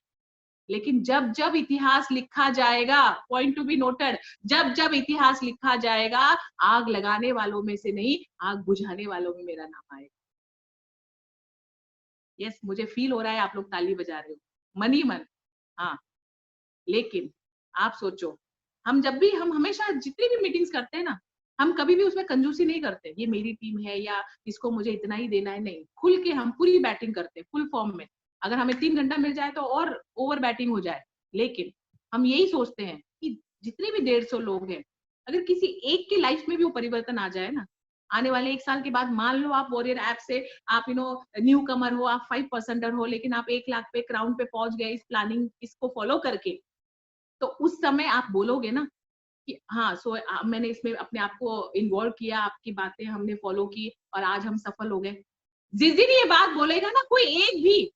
लेकिन जब जब इतिहास लिखा जाएगा, पॉइंट टू बी नोटेड, जब जब इतिहास लिखा जाएगा, आग लगाने वालों में से नहीं, आग बुझाने वालों में मेरा नाम आएगा। यस, मुझे फील हो रहा है आप लोग ताली बजा रहे हो, मन ही मन। हाँ, लेकिन आप सोचो, हम हमेशा जितनी भी मीटिंग्स करते हैं ना, हम कभी भी उसमें कंजूसी नहीं करते, ये मेरी टीम है या इसको मुझे इतना ही देना है, नहीं, खुल के हम पूरी बैटिंग करते हैं, फुल फॉर्म में। अगर हमें 3 घंटा मिल जाए तो और ओवर बैटिंग हो जाए, लेकिन हम यही सोचते हैं कि जितने भी 150 लोग हैं, अगर किसी एक की लाइफ में भी वो परिवर्तन आ जाए ना, आने वाले 1 साल के बाद, मान लो आप वॉरियर ऐप से आप न्यू कमर हो, आप 5% हो, लेकिन आप 1 लाख पे क्राउन पे पहुंच गए इस प्लानिंग, इसको फॉलो करके, तो उस समय आप बोलोगे ना कि हाँ, सो मैंने इसमें अपने आप को इन्वॉल्व किया, आपकी बातें हमने फॉलो की और आज हम सफल हो गए। जिस दिन ये बात बोलेगा ना कोई एक भी,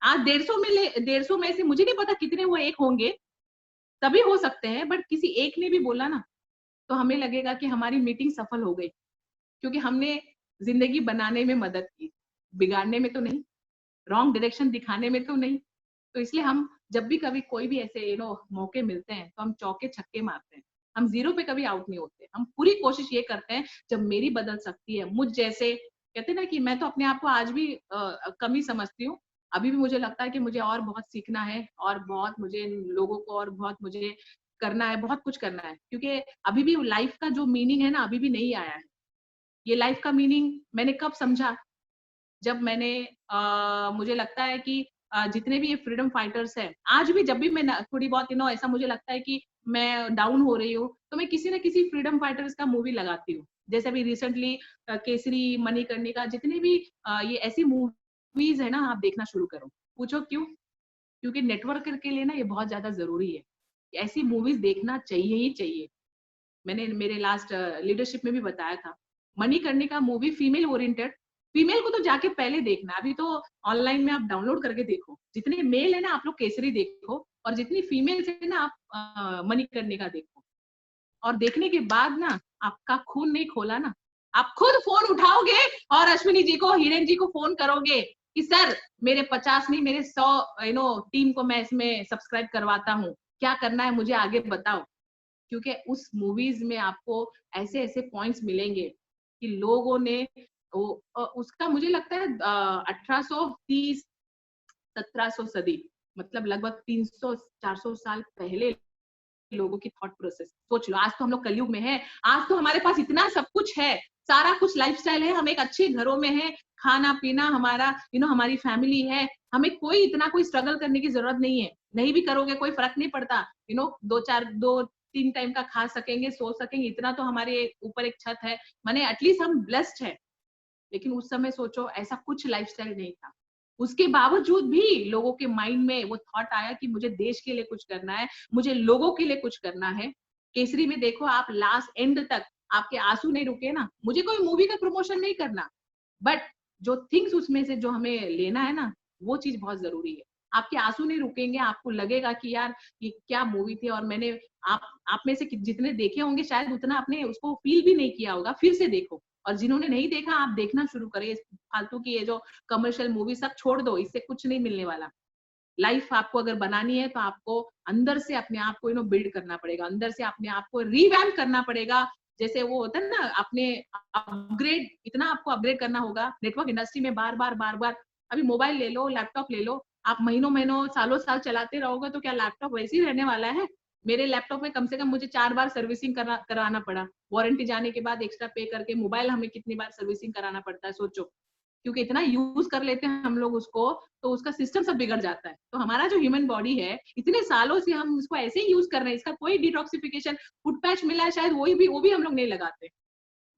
आज 150 में से मुझे नहीं पता कितने वो एक होंगे, तभी हो सकते हैं, बट किसी एक ने भी बोला ना, तो हमें लगेगा कि हमारी मीटिंग सफल हो गई, क्योंकि हमने जिंदगी बनाने में मदद की, बिगाड़ने में तो नहीं, रॉन्ग डायरेक्शन दिखाने में तो नहीं। तो इसलिए हम जब भी कभी कोई भी ऐसे मौके मिलते हैं, तो हम चौके छक्के मारते हैं, हम जीरो पे कभी आउट नहीं होते। हम पूरी कोशिश ये करते हैं, जब मेरी बदल सकती है, मुझ जैसे, कहते हैं ना कि मैं तो अपने आप को आज भी कमी समझती हूँ, अभी भी मुझे लगता है कि मुझे और बहुत सीखना है, और बहुत मुझे लोगों को, और बहुत मुझे करना है, बहुत कुछ करना है, क्योंकि अभी भी लाइफ का जो मीनिंग है ना, अभी भी नहीं आया है। ये लाइफ का मीनिंग मैंने कब समझा? जब मैंने मुझे लगता है कि जितने भी ये फ्रीडम फाइटर्स हैं, आज भी जब भी मैं थोड़ी बहुत ऐसा मुझे लगता है कि मैं डाउन हो रही हूँ, तो मैं किसी ना किसी फ्रीडम फाइटर्स का मूवी लगाती हूँ। जैसे अभी रिसेंटली केसरी, मणिकर्णिका, जितने भी ये ऐसी मूवीज है ना, आप देखना शुरू करो। पूछो क्यों? क्योंकि नेटवर्क के लिए ना ये बहुत ज्यादा जरूरी है, ऐसी मूवीज देखना चाहिए ही चाहिए। मैंने मेरे लास्ट लीडरशिप में भी बताया था, Manikarnika movie female oriented, female को तो जाके पहले देखना, अभी तो ऑनलाइन में आप डाउनलोड करके देखो। जितने मेल है ना, आप लोग केसरी देखो, और जितनी फीमेल है ना, आप मणिकर्णिका देखो। और देखने के बाद ना, आपका खून नहीं खोला ना, आप खुद फोन उठाओगे और अश्विनी जी को, हिरेन जी को फोन करोगे कि सर, मेरे 50 नहीं, मेरे 100 टीम को मैं इसमें सब्सक्राइब करवाता हूँ, क्या करना है मुझे आगे बताओ। क्योंकि उस मूवीज में आपको ऐसे ऐसे पॉइंट्स मिलेंगे कि लोगों ने उसका, मुझे लगता है 1830 1700 सदी, मतलब लगभग 300-400 साल पहले लोगों की थॉट प्रोसेस सोच लो। आज तो हम लोग कलयुग में हैं, आज तो हमारे पास इतना सब कुछ है, सारा कुछ लाइफस्टाइल है, हम एक अच्छे घरों में हैं, खाना पीना हमारा, हमारी फैमिली है, हमें कोई इतना कोई स्ट्रगल करने की जरूरत नहीं है। नहीं भी करोगे कोई फर्क नहीं पड़ता, 2-3 टाइम का खा सकेंगे, सो सकेंगे, इतना तो हमारे ऊपर एक छत है, माने एटलीस्ट हम ब्लेस्ड है। लेकिन उस समय सोचो, ऐसा कुछ लाइफस्टाइल नहीं था, उसके बावजूद भी लोगों के माइंड में वो थॉट आया कि मुझे देश के लिए कुछ करना है, मुझे लोगों के लिए कुछ करना है। केसरी में देखो आप, लास्ट एंड तक आपके आंसू नहीं रुके ना। मुझे कोई मूवी का प्रमोशन नहीं करना, बट जो थिंग्स उसमें से जो हमें लेना है ना, वो चीज बहुत जरूरी है। आपके आंसू नहीं रुकेंगे, आपको लगेगा कि यार ये क्या मूवी थी, और मैंने आप में से जितने देखे होंगे शायद उतना आपने उसको फील भी नहीं किया होगा, फिर से देखो। और जिन्होंने नहीं देखा, आप देखना शुरू करें। फालतू की ये जो कमर्शियल मूवी सब छोड़ दो, इससे कुछ नहीं मिलने वाला। लाइफ आपको अगर बनानी है, तो आपको अंदर से अपने आप को बिल्ड करना पड़ेगा, अंदर से अपने आप को रिवैम्प करना पड़ेगा, जैसे वो होता है ना, आपने अपग्रेड, इतना आपको अपग्रेड करना होगा नेटवर्क इंडस्ट्री में, बार बार। अभी मोबाइल ले लो, लैपटॉप ले लो, आप महीनों सालों साल चलाते रहोगे तो क्या लैपटॉप वैसे ही रहने वाला है? मेरे लैपटॉप में कम से कम मुझे 4 बार सर्विसिंग कराना पड़ा, वारंटी जाने के बाद एक्स्ट्रा पे करके। मोबाइल हमें कितनी बार सर्विसिंग कराना पड़ता है सोचो, क्योंकि इतना यूज कर लेते हैं हम लोग उसको, तो उसका सिस्टम सब बिगड़ जाता है। तो हमारा जो ह्यूमन बॉडी है, इतने सालों से हम उसको ऐसे ही यूज कर रहे हैं, इसका कोई डिटॉक्सिफिकेशन, फुट पैच मिला है शायद, वो भी हम लोग नहीं लगाते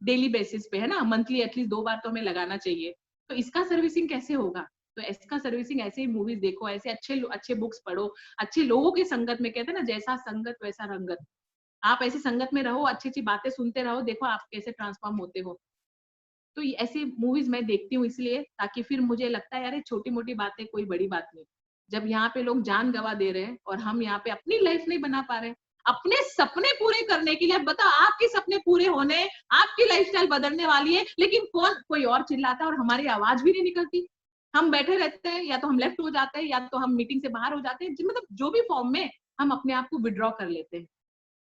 डेली बेसिस पे, है ना, मंथली एटलीस्ट 2 बार तो हमें लगाना चाहिए। तो इसका सर्विसिंग कैसे होगा? तो इसका सर्विसिंग ऐसे ही मूवीज देखो, ऐसे अच्छे बुक्स पढ़ो, अच्छे लोगों की संगत में, कहते हैं ना जैसा संगत वैसा रंगत, आप ऐसी संगत में रहो, अच्छी बातें सुनते रहो, देखो आप कैसे ट्रांसफॉर्म होते हो। तो ऐसी मूवीज मैं देखती हूँ इसलिए, ताकि फिर मुझे लगता है यार छोटी मोटी बातें कोई बड़ी बात नहीं। जब यहाँ पे लोग जान गवा दे रहे हैं और हम यहाँ पे अपनी लाइफ नहीं बना पा रहे, अपने सपने पूरे करने के लिए, बताओ आपके सपने पूरे होने, आपकी लाइफस्टाइल बदलने वाली है, लेकिन कोई और चिल्लाता है और हमारी आवाज भी नहीं निकलती। हम बैठे रहते हैं, या तो हम लेफ्ट हो जाते हैं, या तो हम मीटिंग से बाहर हो जाते हैं, मतलब जो भी फॉर्म में हम अपने आप को विड्रॉ कर लेते हैं।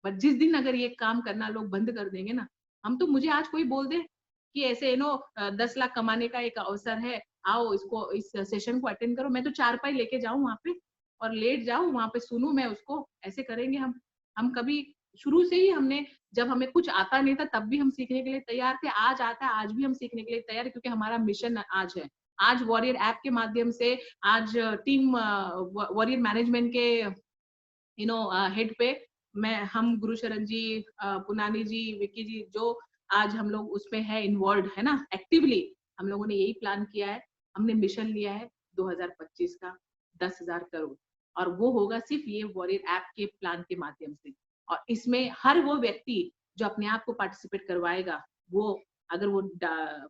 बट जिस दिन अगर ये काम करना लोग बंद कर देंगे ना, हम तो, मुझे आज कोई बोल दे कि ऐसे 10 लाख कमाने का एक अवसर है, आओ इसको, इस सेशन को अटेंड करो, मैं तो 4 पाई लेके जाऊं वहां पे और लेट जाऊं वहां पे, सुनूं मैं उसको, ऐसे करेंगे हम कभी, शुरू से ही हमने, जब हमें कुछ आता नहीं था तब भी हम सीखने के लिए तैयार थे, आज आता है आज भी हम सीखने के लिए तैयार है, क्योंकि हमारा मिशन आज है। आज वॉरियर ऐप के माध्यम से, आज टीम वॉरियर मैनेजमेंट के हेड पे हम गुरुशरण जी, पुनानी जी, विक्की जी, जो आज हम लोग उसमें है इन्वॉल्व, है ना, एक्टिवली हम लोगों ने यही प्लान किया है। हमने मिशन लिया है 2025 का 10,000 करोड़, और वो होगा सिर्फ ये वॉरियर ऐप के प्लान के माध्यम से। और इसमें हर वो व्यक्ति जो अपने आप को पार्टिसिपेट करवाएगा, वो अगर वो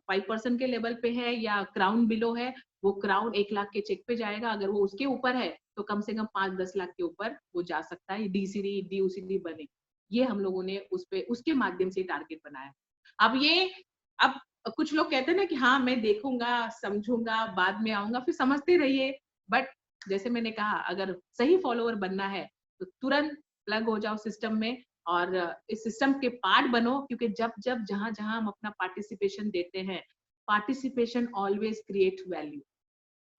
5% के लेवल पे है या क्राउन बिलो है, वो क्राउन 1 लाख के चेक पे जाएगा, अगर वो उसके ऊपर है तो कम से कम 5-10 लाख के ऊपर वो जा सकता है, डीसीडी डीओसीडी बने। ये हम लोगों ने उसके माध्यम से टारगेट बनाया। अब कुछ लोग कहते हैं ना कि हाँ मैं देखूंगा, समझूंगा, बाद में आऊंगा, फिर समझते रहिए। बट जैसे मैंने कहा, अगर सही फॉलोअर बनना है तो तुरंत प्लग हो जाओ सिस्टम में, और इस सिस्टम के पार्ट बनो, क्योंकि जब जहां जहां हम अपना पार्टिसिपेशन देते हैं, participation always create value.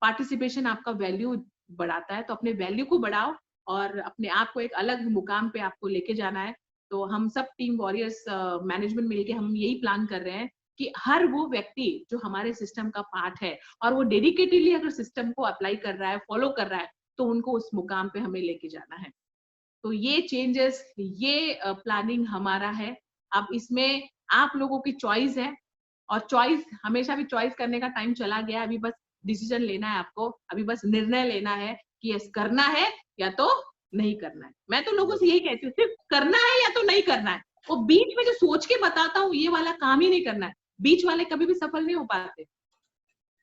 Participation आपका वैल्यू बढ़ाता है, तो अपने वैल्यू को बढ़ाओ और अपने आप को एक अलग मुकाम पे आपको लेके जाना है। तो हम सब टीम वॉरियर्स मैनेजमेंट मिलके हम यही प्लान कर रहे हैं कि हर वो व्यक्ति जो हमारे सिस्टम का पार्ट है और वो डेडिकेटेडली अगर सिस्टम को अप्लाई कर रहा है, फॉलो कर रहा है, तो उनको उस मुकाम पे हमें लेके जाना है। तो ये चेंजेस, ये प्लानिंग हमारा है। अब इसमें आप लोगों की चॉइस है, और चॉइस हमेशा भी, चॉइस करने का टाइम चला गया, अभी बस डिसीजन लेना है आपको, अभी बस निर्णय लेना है कि यस करना है या तो नहीं करना है। मैं तो लोगों से यही कहती हूँ, सिर्फ करना है या तो नहीं करना है। वो बीच में जो सोच के बताता हूँ, ये वाला काम ही नहीं करना है, बीच वाले कभी भी सफल नहीं हो पाते।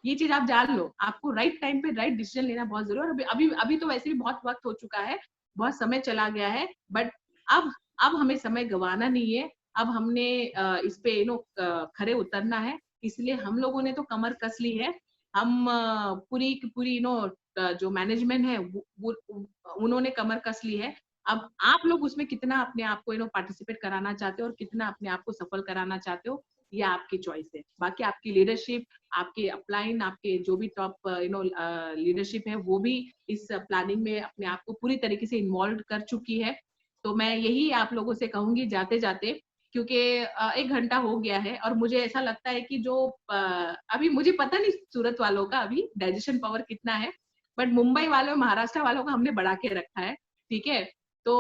ये चीज आप जान लो, आपको राइट टाइम पे राइट डिसीजन लेना बहुत जरूरी है। अभी अभी अभी तो वैसे भी बहुत वक्त हो चुका है, बहुत समय चला गया है, बट अब हमें समय गंवाना नहीं है। अब हमने इस पे खरे उतरना है, इसलिए हम लोगों ने तो कमर कस ली है। हम पूरी की पूरी जो मैनेजमेंट है उन्होंने कमर कस ली है। अब आप लोग उसमें कितना अपने आप को पार्टिसिपेट कराना चाहते हो और कितना अपने आप को सफल कराना चाहते हो, ये आपकी चॉइस है। बाकी आपकी लीडरशिप, आपके अपलाइन, आपके जो भी टॉप लीडरशिप है, वो भी इस प्लानिंग में अपने आप को पूरी तरीके से इन्वॉल्व कर चुकी है। तो मैं यही आप लोगों से कहूंगी जाते जाते, क्योंकि 1 घंटा हो गया है और मुझे ऐसा लगता है कि जो अभी मुझे पता नहीं सूरत वालों का अभी डाइजेशन पावर कितना है, बट मुंबई वालों, महाराष्ट्र वालों का हमने बढ़ा के रखा है, ठीक है। तो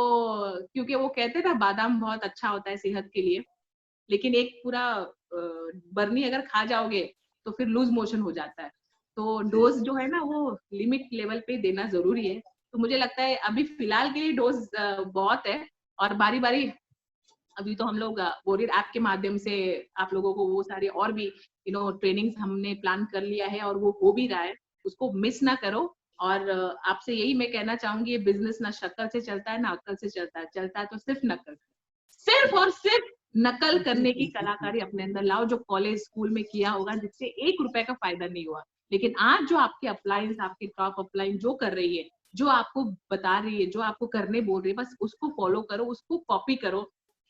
क्योंकि वो कहते हैं ना बादाम बहुत अच्छा होता है सेहत के लिए, लेकिन एक पूरा बर्नी अगर खा जाओगे तो फिर लूज मोशन हो जाता है। तो डोज जो है ना वो लिमिट लेवल पे देना जरूरी है। तो मुझे लगता है अभी फिलहाल के लिए डोज बहुत है, और बारी बारी अभी तो हम लोग वॉरियर ऐप के माध्यम से आप लोगों को वो सारे और भी ट्रेनिंग्स हमने प्लान कर लिया है, और वो हो भी रहा है, उसको मिस ना करो। और आपसे यही मैं कहना चाहूंगी, ये बिजनेस ना शक्ल से चलता है ना अक्ल से चलता है, चलता है तो सिर्फ नकल, सिर्फ और सिर्फ नकल करने की कलाकारी अपने अंदर लाओ, जो कॉलेज स्कूल में किया होगा, जिससे 1 रुपए का फायदा नहीं हुआ। लेकिन आज जो आपके अपलाइंस, आपके टॉप अपलाइन जो कर रही है, जो आपको बता रही है, जो आपको करने बोल रही है, बस उसको फॉलो करो, उसको कॉपी करो।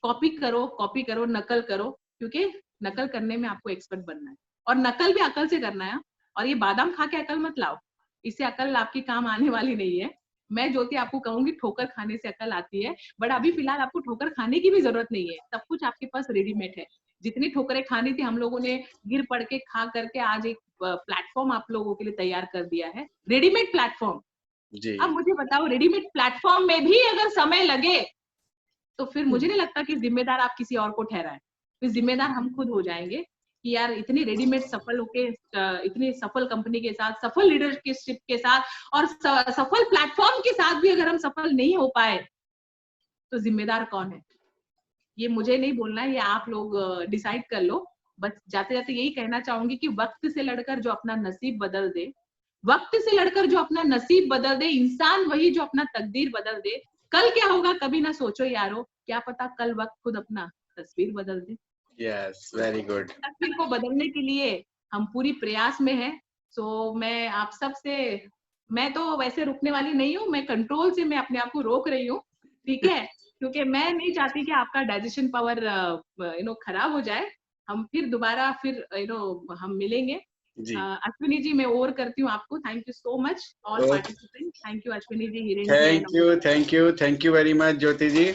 कॉपी करो, नकल करो, क्योंकि नकल करने में आपको एक्सपर्ट बनना है, और नकल भी अकल से करना है। और ये बादाम खा के अकल मत लाओ, इससे अकल आपकी काम आने वाली नहीं है। मैं ज्योति आपको कहूंगी ठोकर खाने से अकल आती है, बट अभी फिलहाल आपको ठोकर खाने की भी जरूरत नहीं है, सब कुछ आपके पास रेडीमेड है। जितनी ठोकरें खानी थी हम लोगों ने गिर पड़ के खा करके आज एक प्लेटफॉर्म आप लोगों के लिए तैयार कर दिया है, रेडीमेड प्लेटफॉर्म। अब मुझे बताओ, रेडीमेड प्लेटफॉर्म में भी अगर समय लगे तो फिर मुझे नहीं लगता कि जिम्मेदार आप किसी और को ठहराएं, फिर जिम्मेदार हम खुद हो जाएंगे कि यार इतनी रेडीमेड सफल होके इतनी सफल कंपनी के साथ, सफल लीडरशिप के साथ और सफल प्लेटफॉर्म के साथ भी अगर हम सफल नहीं हो पाए तो जिम्मेदार कौन है? ये मुझे नहीं बोलना है, ये आप लोग डिसाइड कर लो। बस जाते जाते यही कहना चाहूंगी कि वक्त से लड़कर जो अपना नसीब बदल दे, वक्त से लड़कर जो अपना नसीब बदल दे, इंसान वही जो अपना तकदीर बदल दे। कल क्या होगा कभी ना सोचो यारो, क्या पता कल वक्त खुद अपना तस्वीर बदल दे। Yes, very good. तस्वीर को बदलने के लिए हम पूरी प्रयास में हैं। सो मैं आप सब से, मैं तो वैसे रुकने वाली नहीं हूँ, मैं कंट्रोल से मैं अपने आप को रोक रही हूँ, ठीक है, क्योंकि मैं नहीं चाहती कि आपका डाइजेशन पावर खराब हो जाए। हम फिर दोबारा फिर हम मिलेंगे। अश्विनी जी, मैं ओवर करती हूँ आपको। Thank you so much all participant. Thank you Ashwini ji, Hiren ji, thank you very much Jyoti ji.